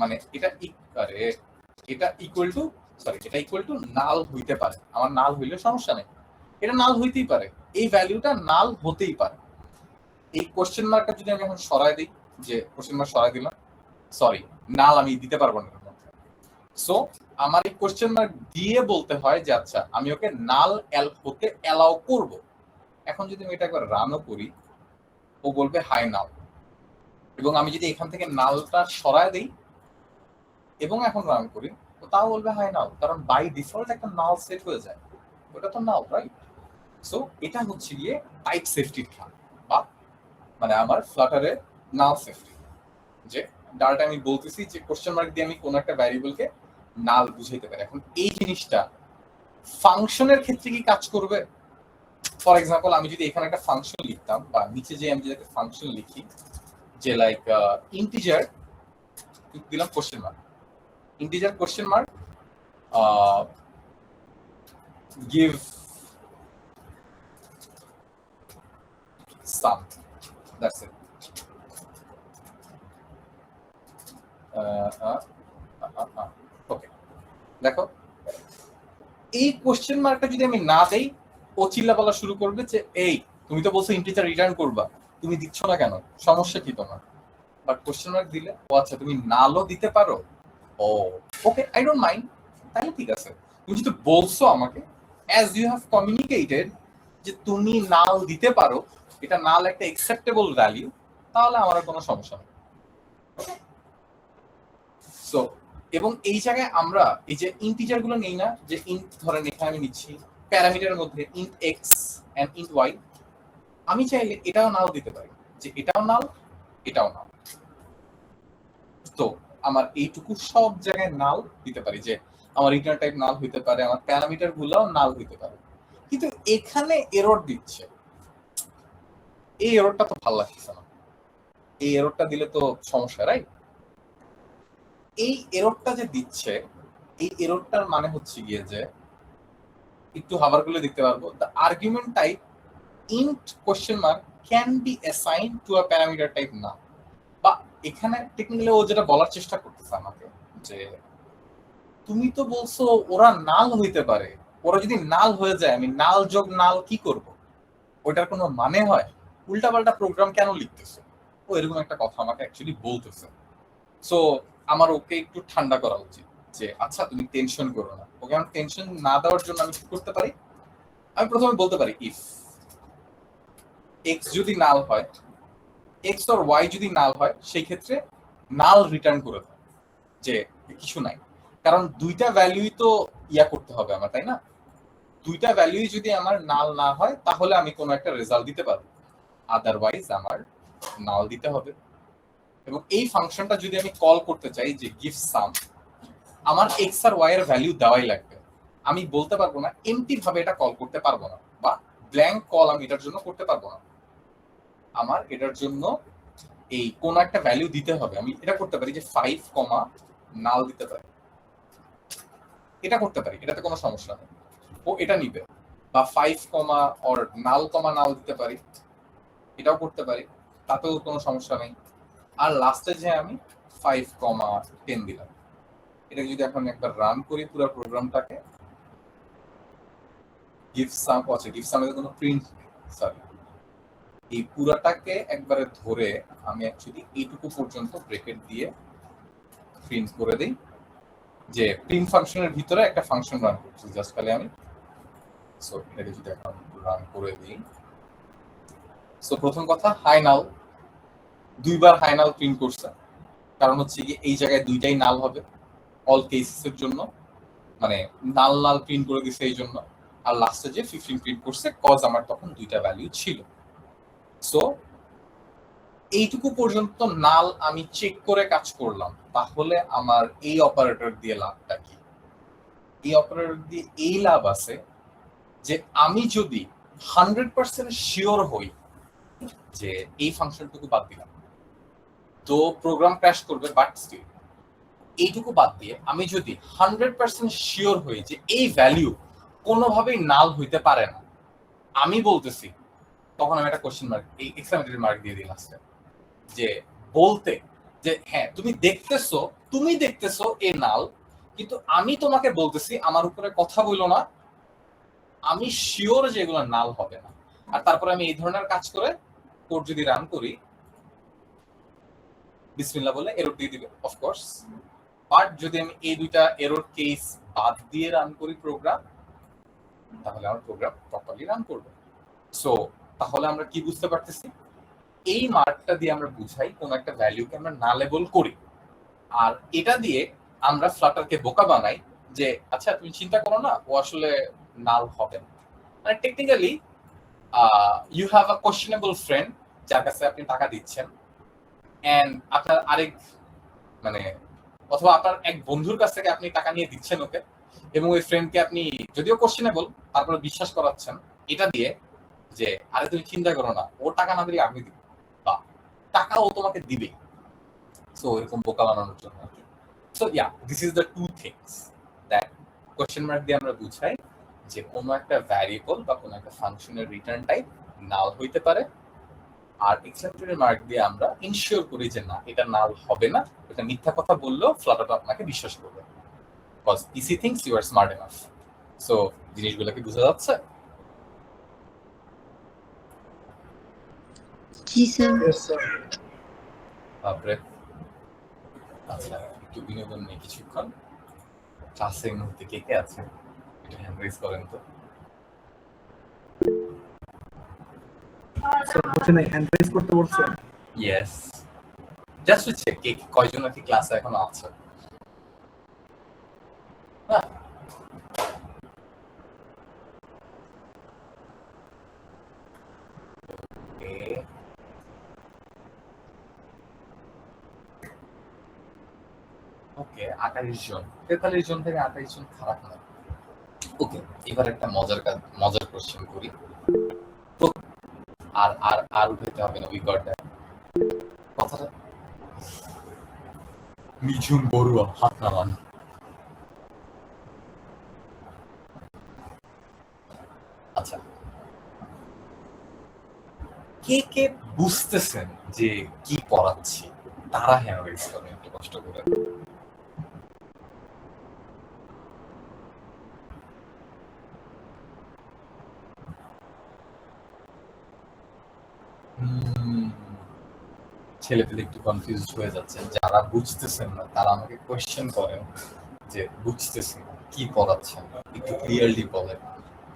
মানে এটা ইকুয়াল টু সরি এটা ইকুয়াল টু নাল হইতে পারে, আমার নাল হইলে সমস্যা নেই, এটা নাল হইতেই পারে, এই ভ্যালুটা নাল হতেই পারে। এই কোশ্চেন মার্কটা যদি আমি এখন সরাই দিই, যে কোশ্চেন মার্ক সরাই দিলাম, সরি নাল আমি দিতে পারবো না, সো আমার এই কোশ্চেন মার্ক দিয়ে বলতে হয় যে আচ্ছা আমি ওকে নাল হতে অ্যালাউ করব। এখন যদি আমি এটা একবার রানও করি, ও বলবে হাই নাল, এবং আমি যদি এখান থেকে নালটা সরায় দেই এবং এখন রান করি, তো তাও বলবে হাই নাল, কারণ বাই ডিফল্ট একটা নাল সেট হয়ে যায়, ওটা তো নাল, রাইট? সো এটা হচ্ছে গিয়ে টাইপ সেফটির খেলা, বা মানে আমার ফ্লাটারের নাল সেফটি, যে ডাটা আমি বলতেছি যে কোশ্চেন মার্ক দিয়ে আমি কোন একটা ভ্যারিয়েবলকে নাল বুঝাইতে পারি। এখন এই জিনিসটা ফাংশনের ক্ষেত্রে কি কাজ করবে? ফর এক্সাম্পল আমি যদি এখানে একটা ফাংশন লিখতাম, বা নিচে যে আমি যদি একটা ফাংশন লিখি যে লাইক ইন্টিজার দিলাম question mark, integer question mark give sum, that's it. ওকে, দেখো এই কোশ্চেন মার্কটা যদি আমি না দেই, ও চিল্লা বলা শুরু করবে যে এই তুমি তো বলছো ইন্টিজার রিটার্ন করবা, তুমি দিচ্ছ না কেন, সমস্যা কি তোমার? বাট কোশ্চেন মার্ক দিলে ও আচ্ছা তুমি নালও দিতে পারো, ও ওকে আই ডোন্ট মাইন্ড, তাহলে ঠিক আছে, তুমি যদি বলছো আমাকে অ্যাজ ইউ হ্যাভ কমিউনিকেটেড যে তুমি নাল দিতে পারো, এটা নাল একটা অ্যাকসেপ্টেবল ভ্যালিউ, তাহলে আমার কোনো সমস্যা নেই। সো এবং এই জায়গায় আমরা এই যে ইন্টিজার গুলো নেই না, যে ইন্ট ধরেন এখানে আমি নিচ্ছি প্যারামিটারের মধ্যে int x and int y, আমি চাইলে এটাও নাল দিতে পারি, যে এটাও নাল এটাও নাল। তো আমার এইটুকু সব জায়গায় নাল দিতে পারি, যে আমার রিটার্ন টাইপ নাল হইতে পারে, আমার প্যারামিটার গুলোও নাল হইতে পারে। কিন্তু এখানে এরর দিচ্ছে, এই এররটা তো ভালো লাগছে না, এই এররটা দিলে তো সমস্যা, রাইট? এই এররটা যে দিচ্ছে, এই এররটার মানে হচ্ছে গিয়ে যে একটু হাবার গুলো দেখতে পারবো, the argument type int question mark can be assigned to a parameter type না, বা এখানে টেকনিক্যালি ও যেটা বলার চেষ্টা করতেছে আমাকে যে তুমি তো বলছো ওরা নাল হইতে পারে, ওরা যদি নাল হয়ে যায় আমি নাল যোগ নাল কি করব, ওইটার কোনো মানে হয়? উল্টাপাল্টা প্রোগ্রাম কেন লিখতেছো? ও এরকম একটা কথা আমাকে অ্যাকচুয়ালি বলতেছে। সো আমার ওকে একটু ঠান্ডা করা উচিত, যে আচ্ছা তুমি টেনশন করো না। ওকে আমি টেনশন না দেওয়ার জন্য আমি কি করতে পারি, আমি প্রথমে বলতে পারি ইফ এক্স যদি নাল হয়, এক্স অর ওয়াই যদি নাল হয়, সেই ক্ষেত্রে নাল রিটার্ন করে দেয়, যে কিছু নাই, কারণ দুইটা ভ্যালুই তো ইয়া করতে হবে আমার, তাই না? দুইটা ভ্যালুই যদি আমার নাল না হয় তাহলে আমি কোনো একটা রেজাল্ট দিতে পারবো, আদারওয়াইজ আমার নাল দিতে হবে। এবং এই ফাংশনটা যদি আমি কল করতে চাই যে গিভ সাম, আমার এক্স আর ওয়াই এর ভ্যালু দেওয়াই লাগবে, আমি বলতে পারবো না এমটি ভাবে এটা কল করতে পারবো না, বা ব্ল্যাঙ্ক কল আমি এটার জন্য করতে পারবো না, আমার এটার জন্য এই কোন একটা ভ্যালু দিতে হবে। আমি এটা করতে পারি যে 5 কমা নাল দিতে পারি, এটা করতে পারি, এটাতে কোনো সমস্যা নেই, ও এটা নিবে। বা 5 কমা অর নাল কমা নাল দিতে পারি, এটাও করতে পারি, তাতেও কোনো সমস্যা নেই। আর লাস্টে যে আমি 5 কমা 10 দিলাম, এটা যদি এখন একবার রান করি পুরো প্রোগ্রামটাকে, গিভ সাম, আচ্ছা গিভ সামের কোনো প্রিন্ট, সরি এই পুরাটাকে একবারে ধরে আমি অ্যাকচুয়ালি এইটুকু পর্যন্ত ব্রেকেট দিয়ে প্রিন্ট করে দেই, যে প্রিন্ট ফাংশনের ভিতরে একটা ফাংশন রান করছি জাস্ট খালি আমি। সো এটাকে যদি এখন রান করে দিই, সো প্রথম কথা হাই নাল, দুইবার হাই নাল প্রিন্ট করছে, কারণ হচ্ছে কি এই জায়গায় দুইটাই নাল হবে অল কেসের জন্য, মানে নাল নাল প্রিন্ট করে দিছে এই জন্য। আর লাস্টে যে 15 প্রিন্ট করছে কজ আমার তখন দুইটা ভ্যালু ছিল। সো এইটুকু পর্যন্ত নাল আমি চেক করে কাজ করলাম, তাহলে আমার এই অপারেটর দিয়ে লাভটা কি? এই অপারেটর দিয়ে এই লাভ আছে যে আমি যদি 100% শিওর হই যে এই ফাংশনটুকু বাদ দিলাম তো প্রোগ্রাম ক্র্যাশ করবে, বাট স্টিল এইটুকু বাদ দিয়ে আমি যদি 100% শিওর হই যে এই ভ্যালু কোনোভাবেই নাল হইতে পারে না, আমি বলতেছি, তখন আমি একটা কোশ্চেন মার্ক, এই এক্সক্লেমেটরি মার্ক দিয়ে দিই লাস্টে, যে বলতে যে হ্যাঁ তুমি দেখতেছো এ নাল, কিন্তু আমি তোমাকে বলতেছি আমার উপরে কথা বললো না, আমি শিওর যে এগুলো নাল হবে না। আর তারপরে আমি এই ধরনের কাজ করে কোড যদি রান করি, বিসমিল্লাহ বলে এরর দিয়ে দিবে অফকোর্স। বাট যদি আমি এই দুইটা এরর কেস বাদ দিয়ে রান করি প্রোগ্রাম, তাহলে আমার প্রোগ্রাম প্রপারলি রান করবে। সো তাহলে আমরা কি বুঝতে পারতেছি, এই মার্কটা দিয়ে আমরা বুঝাই কোন একটা ভ্যালুকে আমরা নালেবল করি, আর এটা দিয়ে আমরা ফ্লাটারকে বোকা বানাই যে আচ্ছা তুমি চিন্তা করো না, ও আসলে নাল হবে না। মানে technically you have a questionable friend যার কাছে আপনি টাকা দিচ্ছেন, এন্ড আপনার আরেক মানে অথবা আপনার এক বন্ধুর কাছ থেকে আপনি টাকা নিয়ে দিচ্ছেন ওকে, এবং ওই ফ্রেন্ডকে আপনি যদিও কোয়েশ্চেনেবল তারপরে বিশ্বাস করাচ্ছেন এটা দিয়ে যে আরে তুমি চিন্তা করো না, ও টাকা না দিলে আমি দিব, বা টাকা ও তোমাকে দিবে। সো এরকম বোকা বানানোর জন্য আর কি। So yeah, this is the two things that question mark দিয়ে আমরা বুঝাই যে কোনো একটা ভ্যারিয়েবল বা কোনো একটা ফাংশনের রিটার্ন টাইপ নাল হইতে পারে, আর এক্সেপ্টেড মার্ক দিয়ে আমরা ইনশিওর করি যে না এটা নাল হবে না, এটা মিথ্যা কথা বললেও ফ্লাটার আপনাকে বিশ্বাস করবে, because easy things you are smart enough. সো জিনিসগুলো কি বোঝা যাচ্ছে? জি স্যার। তারপরে আচ্ছা একটু বিনোদন নেই কিছুক্ষণ। ক্লাসের মধ্যে কে কে আছে এটা হ্যান্ড রেজ করেন তো। স্যার বলছেন হ্যান্ড রেজ করতে বলছেন? ইয়েস, জাস্ট টু চেক কে কয়জন কি ক্লাসে এখনো আছে। হ্যাঁ, ওকে 28 জন, 43 জন থেকে 28 জন খারাপ না। ওকে, এবার একটা মজার কোশ্চেন করি তো। আর আর আর উঠাইতে হবে না, উই গট দ্যাট। কথাটা মিঠুন বড়ুয়া হাত নামান। আচ্ছা, কে কে বুঝতেছেন যে কি পড়াচ্ছি তারা হ্যান্ড রেজ করেন একটু কষ্ট করে। ছেলেপেলে একটু কনফিউজ হয়ে যাচ্ছেন, যারা বুঝতেছেন না তারা আমাকে কোয়েশ্চেন করেন যে বুঝতেছেন কি পড়াচ্ছেন, একটু ক্লিয়ারলি বলেন।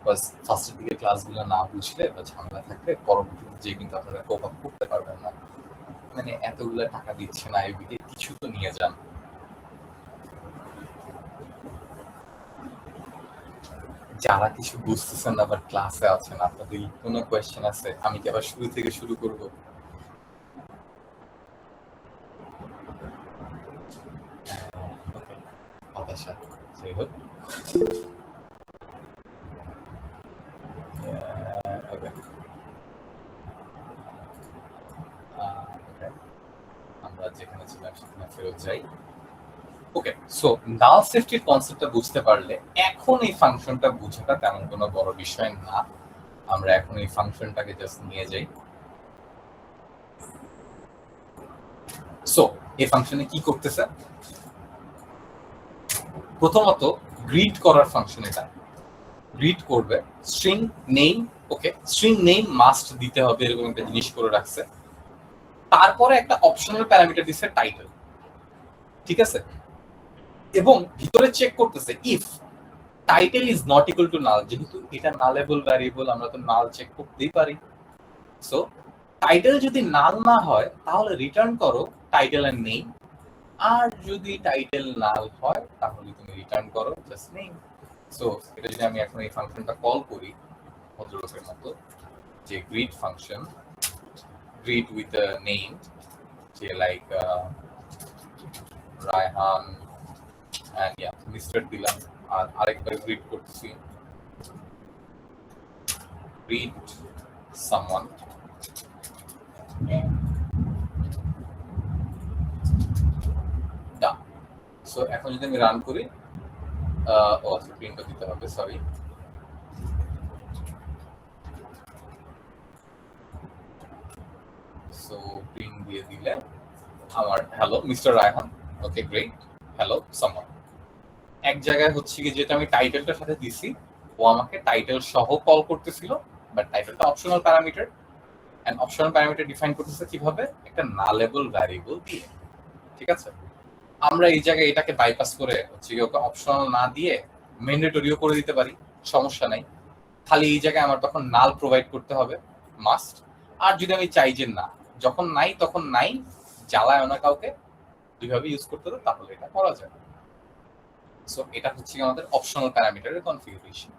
বাস ফার্স্টের দিকে ক্লাসগুলো না বুঝলে বা ঝামেলা থাকলে পরবর্তীতে যে কিন্তু আপনারা কোপ আপ করতে পারবেন না। মানে এতগুলো টাকা দিচ্ছেন আইবিকে, কিছু তো নিয়ে যান। যারা কিছু বুঝতেছেন না আবার ক্লাসে আছেন, আপনাদের কোনো কোয়েশ্চেন আছে? আমি কি আবার শুরু থেকে শুরু করব? হতাশা, যাই হোক। আমরা যেখানে ছিলাম সেখানে ফেরত যাই। ওকে, সো নাল সেফটির কনসেপ্টটা বুঝতে পারলে এখন এই ফাংশনটা বোঝাটা তেমন কোনো বড় বিষয় না। আমরা এখন এই ফাংশনটাকে জাস্ট নিয়ে যাই। সো এই ফাংশনে কি করতেছে, প্রথমত গ্রিড করার ফাংশন। এটা গ্রিড করবে স্ট্রিং নেম। ওকে, স্ট্রিং নেম মাস্ট দিতে হবে এরকম একটা জিনিস করে রাখছে। তারপরে একটা অপশনাল প্যারামিটার দিচ্ছে টাইটেল, ঠিক আছে? এবং ভিতরে চেক করতেছে if title is not equal to নাল। যেহেতু এটা নালেবল ভ্যারিয়েবল, আমরা তো নাল চেক করতেই পারি। সো টাইটেল যদি নাল না হয় তাহলে রিটার্ন করো টাইটেল এন্ড নেম, আর যদি টাইটেল নাল হয় তাহলে তুমি রিটার্ন করো জাস্ট নেম। সো এটা যদি আমি এখন এই ফাংশনটা কল করি ভদ্রলোকের মতো, যে greet function, greet with a name, যে like Raihan and yeah, Mr. দিলাম, আর আরেকবার গ্রিড করতেছি, গ্রিড someone, done. So এখন যদি আমি রান করি, ও আচ্ছা প্রিন্টটা দিতে হবে, সরি। সো প্রিন্ট দিয়ে দিলে আমার hello mister Raihan, okay great, hello someone. এক জায়গায় হচ্ছে কি যেটা আমি টাইটেলটার সাথে দিছি, ও আমাকে টাইটেল সহ কল করতেছিল, বাট টাইটেলটা optional parameter, and optional parameter define করতেছে কিভাবে, একটা নালেবল ভ্যারিয়েবল দিয়ে। ঠিক আছে, আমরা এই জায়গায় এটাকে বাইপাস করে হচ্ছে কি ওকে অপশনাল না দিয়ে ম্যান্ডেটরিও করে দিতে পারি, সমস্যা নাই। খালি এই জায়গায় আমার তখন নাল প্রোভাইড করতে হবে, মাস্ট। আর যদি আমি চাই যে না, যখন নাই তখন নাই, জ্বালায় না কাউকে, দুইভাবে ইউজ করতে হবে, তাহলে এটা করা যায়। সো এটা হচ্ছে আমাদের অপশনাল প্যারামিটারের কনফিগারেশন।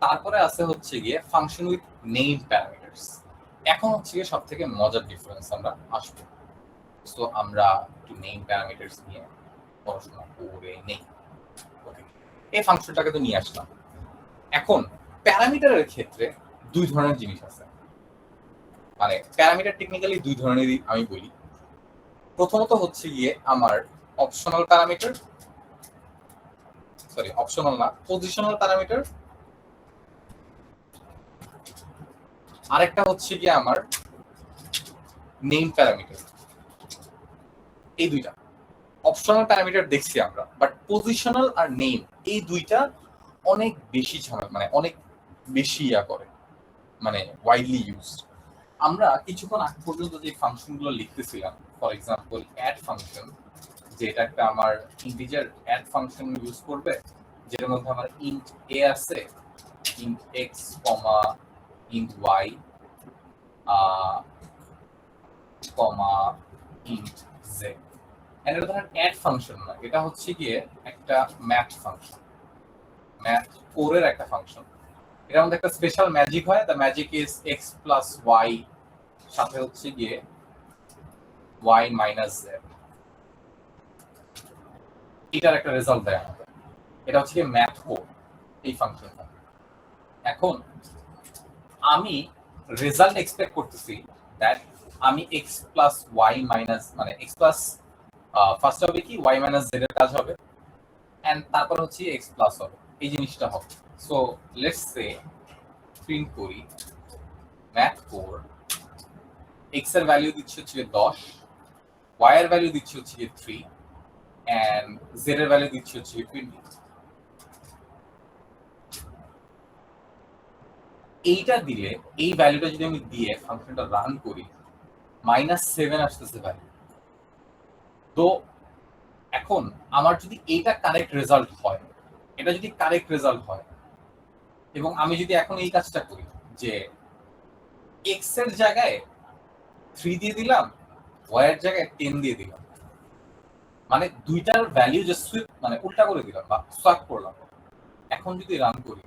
তারপরে আছে হচ্ছে গিয়ে ফাংশন উইথ নেম প্যারামিটারস। এখন হচ্ছে গিয়ে সব থেকে মজার ডিফারেন্স আমরা আসবো। সো আমরা একটু নেম প্যারামিটারস নিয়ে পড়াশোনা করে নেই। ওকে, এই ফাংশনটাকে তো নিয়ে আসলাম। এখন প্যারামিটারের ক্ষেত্রে দুই ধরনের জিনিস আছে, মানে প্যারামিটার টেকনিক্যালি দুই ধরনেরই আমি বলি। প্রথমত হচ্ছে গিয়ে আমার অপশনাল প্যারামিটার, সরি অপশনাল না, পজিশনাল প্যারামিটার। আরেকটা হচ্ছে গিয়ে আমার নেম প্যারামিটার। এই দুইটা অপশনাল প্যারামিটার দেখছি আমরা, বাট পজিশনাল আর নেম এই দুইটা অনেক বেশি ঝামেলা, মানে অনেক বেশি করে, মানে ওয়াইডলি ইউজড। আমরা কিছুক্ষণ আগে পর্যন্ত যে ফাংশনগুলো লিখতেছিলাম, ফর এক্সাম্পল অ্যাড ফাংশন, যে এটা একটা আমার ইন্টিজার অ্যাড ফাংশন ইউজ করবে, যেটার মধ্যে আমার ইন্ট এ আছে, int x comma int y comma int Z. এটা ধরেন অ্যাড ফাংশন না, এটা হচ্ছে গিয়ে একটা ম্যাথ ফাংশন, ম্যাথ কোরের একটা ফাংশন। এটার মধ্যে একটা স্পেশাল ম্যাজিক হয়, the magic is x plus y সাথে হচ্ছে গিয়ে ওয়াই মাইনাস জেড, এটার একটা রেজাল্ট দেয় আমাদের। এটা হচ্ছে গিয়ে ম্যাথ কোড এই ফাংশনটা। এখন আমি রেজাল্ট এক্সপেক্ট করতেছি দ্যাট আমি এক্স প্লাস ওয়াই মাইনাস, মানে এক্স প্লাস ফার্স্ট হবে কি ওয়াই মাইনাস জেড এর কাজ হবে, এন্ড তারপর হচ্ছে এক্স প্লাস হবে, এই জিনিসটা হবে। সো লেটস সে প্রিন্ট করি ম্যাথ কোড, এক্স এর ভ্যালু দিচ্ছি হচ্ছে 10, ওয়াই এর ভ্যালু দিচ্ছি হচ্ছে 3, এন্ড জেড এর ভ্যালু দিচ্ছি হচ্ছে 20। এইটা দিলে, এই ভ্যালুটা যদি আমি দিয়ে ফাংশনটা রান করি, -7 আসতেছে ভ্যালু। তো এখন আমার যদি এইটা কারেক্ট রেজাল্ট হয়, এটা যদি কারেক্ট রেজাল্ট হয়, এবং আমি যদি এখন এই কাজটা করি যে এক্স এর জায়গায় 3 দিয়ে দিলাম, ওয়াই এর জায়গায় 10 দিয়ে দিলাম, মানে দুইটার ভ্যালু যে সুইপ, মানে উল্টা করে দিলাম বা সোয়াপ করলাম, এখন যদি রান করি,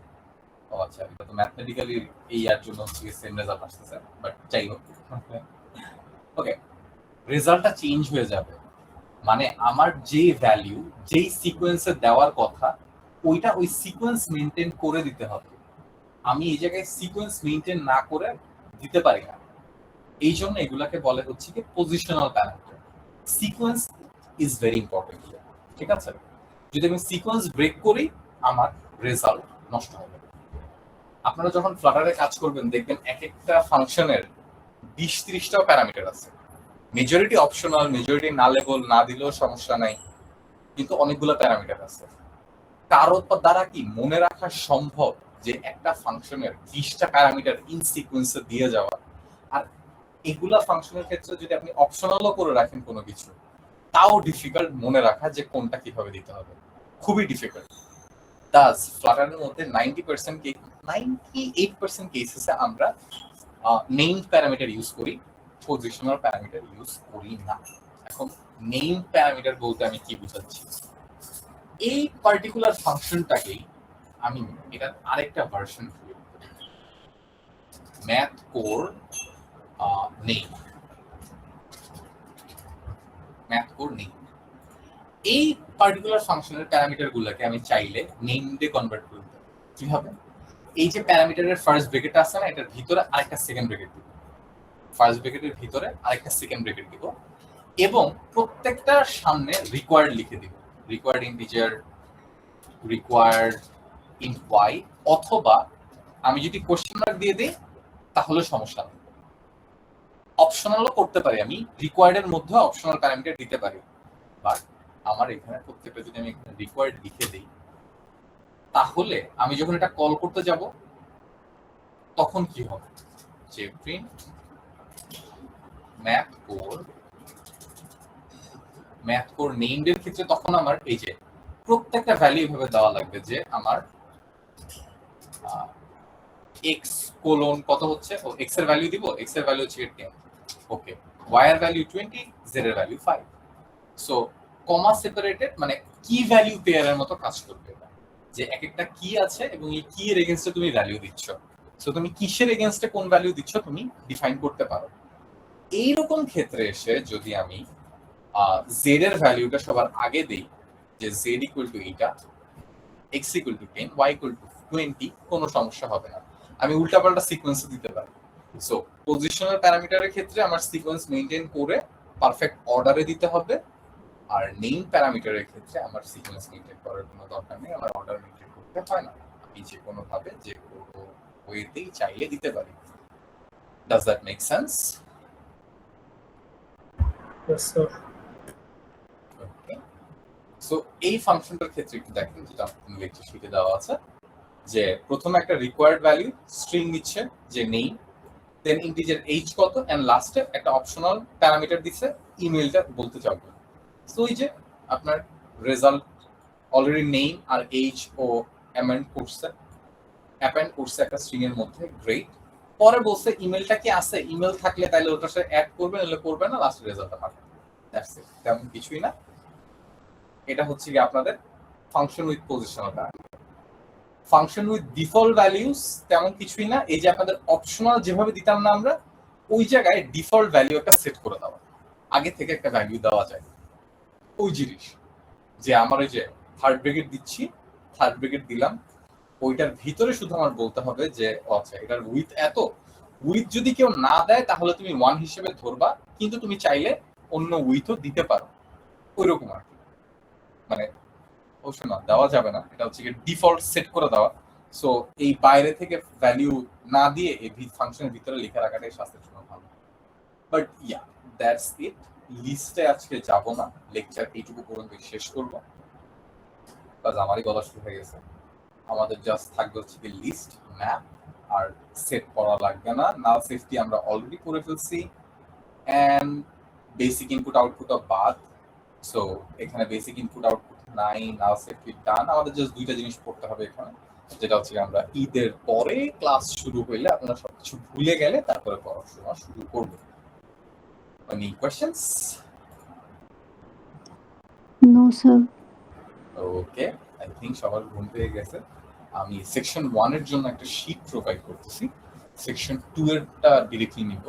ও আচ্ছা এটা তো ম্যাথমেটিক্যালি এই এর জন্য সেম রেজাল্ট আসতেছে, বাট যাই হোক, ওকে, রেজাল্টটা চেঞ্জ হয়ে যাবে। মানে আমার যে ভ্যালু যেই সিকোয়েন্সে দেওয়ার কথা, ওইটা ওই সিকোয়েন্স মেনটেন করে দিতে হবে। আমি এই জায়গায় সিকোয়েন্স মেনটেন না করে দিতে পারি না, এই জন্য এগুলাকে বলে হচ্ছে কি positional parameter. Sequence is very important, ঠিক আছে? যদি আমি সিকোয়েন্স ব্রেক করি, আমার রেজাল্ট নষ্ট হবে। আপনারা যখন ফ্লাটারে কাজ করবেন দেখবেন এক একটা ফাংশনের 20-30টাও প্যারামিটার আছে। মেজরিটি অপশনাল, মেজরিটি নালেবল, না দিলেও সমস্যা নাই, কিন্তু অনেকগুলো প্যারামিটার আছে। কারো দ্বারা কি মনে রাখা সম্ভব যে একটা ফাংশনের 20টা প্যারামিটার ইন সিকোয়েন্সে দিয়ে যাওয়া? আর এগুলা ফাংশনের ক্ষেত্রে যদি আপনি অপশনালও করে রাখেন কোনো কিছু, তাও ডিফিকাল্ট মনে রাখা যে কোনটা কিভাবে দিতে হবে, খুবই ডিফিকাল্ট। দাস ফ্লাটারের মধ্যে 98% কেসেসে আমরা নেম প্যারামিটার ইউজ করি, পজিশনাল প্যারামিটার ইউজ করি না। এখন নেম প্যারামিটার বলতে আমি কি বুঝাচ্ছি? এই পার্টিকুলার ফাংশনটাকেই আমি এটার আরেকটা version math core name, math core name. এই পার্টিকুলার ফাংশনের প্যারামিটার গুলোকে আমি চাইলে নেম দিয়ে কনভার্ট করতে পারি। কিভাবে? এই যে প্যারামিটারের ফার্স্ট ব্র্যাকেট আছে না, এটার ভিতরে আরেকটা সেকেন্ড ব্র্যাকেট দিব, ফার্স্ট ব্র্যাকেটের ভিতরে আরেকটা সেকেন্ড ব্র্যাকেট দিব, এবং প্রত্যেকটার সামনে রিকোয়ার্ড লিখে দিব, required integer, required int y, অথবা আমি যদি কোশ্চেন মার্ক দিয়ে দিই তাহলে সমস্যা নেই। অপশনালও করতে পারি, আমি রিকোয়ার্ডের মধ্যে অপশনাল প্যারামিটার দিতে পারি, বাট আমার এখানে প্রত্যেকটা যদি আমি এখানে রিকোয়ার্ড লিখে দিই, তাহলে আমি যখন এটা কল করতে যাব তখন কি হবে, যে প্রিন্ট ম্যাথ কোর নেমড এর ক্ষেত্রে তখন আমার এই যে প্রত্যেকটা ভ্যালু এভাবে দেওয়া লাগবে যে আমার x কোলন কত হচ্ছে, ও x এর ভ্যালু দিব, x এর ভ্যালু হচ্ছে 10, ওকে, y এর ভ্যালু 20, z এর ভ্যালু 5। সো কমা সেপারেটেড মানে কি ভ্যালু পেয়ারের মতো কাজ করবে এটা, যে এক একটা কি আছে এবং এই কি এর এগেইনস্টে তুমি ভ্যালু দিচ্ছ। সো তুমি কিসের এগেইনস্টে কোন ভ্যালু দিচ্ছ তুমি ডিফাইন করতে পারো। এইরকম ক্ষেত্রে এসে যদি আমি z এর ভ্যালুটা সবার আগে দেই, যে z ইকুয়াল টু এইটা, x equal to 10, y equal to 20, কোনো সমস্যা হবে না। আমি উল্টাপাল্টা সিকোয়েন্সে দিতে পারি। সো পজিশনাল প্যারামিটারের ক্ষেত্রে আমার সিকোয়েন্স মেইনটেইন করে পারফেক্ট অর্ডারে দিতে হবে, আর নেম প্যারামিটারের ক্ষেত্রে আমার সিকোয়েন্স মেইনটেইন করার কোনো দরকার নেই, আমার অর্ডার মেইনটেইন করতে হয় না, আমি যে কোনো ভাবে যে কোনো ওয়েতেই চাইলে দিতে পারি। Does that make sense? Yes, sir. Okay, so এই ফাংশনটার ক্ষেত্রে একটু দেখেন, যেটা লেকচার শিটে দেওয়া আছে, যে প্রথমে একটা রিকোয়ার্ড ভ্যালু স্ট্রিং নিচ্ছে যে নেম, দেন ইন্টিজার h কত, এন্ড লাস্টে একটা অপশনাল প্যারামিটার দিচ্ছে ইমেলটা বলতে চাইবে। সো এই যে আপনার রেজাল্ট অলরেডি নেম আর h ও অ্যাপেন্ড করছে একটা স্ট্রিং এর মধ্যে, গ্রেট। পরে বলছে ইমেলটা কি আছে, ইমেল থাকলে তাহলে ওটার সাথে অ্যাড করবে, নাহলে করবে না, লাস্ট রেজাল্টটা পাঠাবে। দ্যাটস ইট, তেমন কিছুই না। এটা হচ্ছে কি আপনাদের function with positional parameter. Function with default values তেমন কিছুই না, এই যে আপনাদের অপশনাল যেভাবে দিতাম না আমরা, ওই জায়গায় ডিফল্ট ভ্যালু একটা সেট করে দেওয়া, আগে থেকে একটা ভ্যালু দেওয়া যায় ওই জিনিস, যে আমার ওই যে থার্ড ব্রেকেট দিচ্ছি, থার্ড ব্রেকেট দিলাম, ওইটার ভিতরে শুধু আমার বলতে হবে যে আচ্ছা এটার উইথ এত, উইথ যদি কেউ না দেয় তাহলে তুমি 1 হিসেবে ধরবা, কিন্তু তুমি চাইলে অন্য উইথও দিতে পারো, ওইরকম আর কি। মানে অবশ্যই না, দেওয়া যাবে না, এটা হচ্ছে ডিফল্ট সেট করে দেওয়া। সো এই বাইরে থেকে ভ্যালু না দিয়ে এই ফাংশনের ভিতরে লিখে রাখাটাই শাস্তির জন্য ভালো। But yeah, that's it. লিস্টে আজকে যাব না, লেকচার এইটুকু পর্যন্ত শেষ করবো, কাজ আমারই গলা শুরু হয়ে গেছে। আমাদের জাস্ট থাকবে হচ্ছে কি লিস্ট, ম্যাপ, আর সেট করা লাগবে না, নাল সেফটি আমরা অলরেডি করে ফেলছি, and basic input output off বাদ। সো এখানে বেসিক ইনপুট আউটপুট নাই, নাল সেফটি ডান। আমাদের জাস্ট দুইটা জিনিস পড়তে হবে এখানে, যেটা হচ্ছে আমরা ঈদের পরে ক্লাস শুরু হইলে আপনারা সবকিছু ভুলে গেলে তারপরে পড়াশোনা শুরু করবো। Any questions? No, sir. Okay, I think সবার ঘুম পেয়ে গেছে। আমি সেকশন 1 এর জন্য একটা শীট প্রোভাইড করতেছি, সেকশন 2 এরটা ডিরেক্টলি নিব।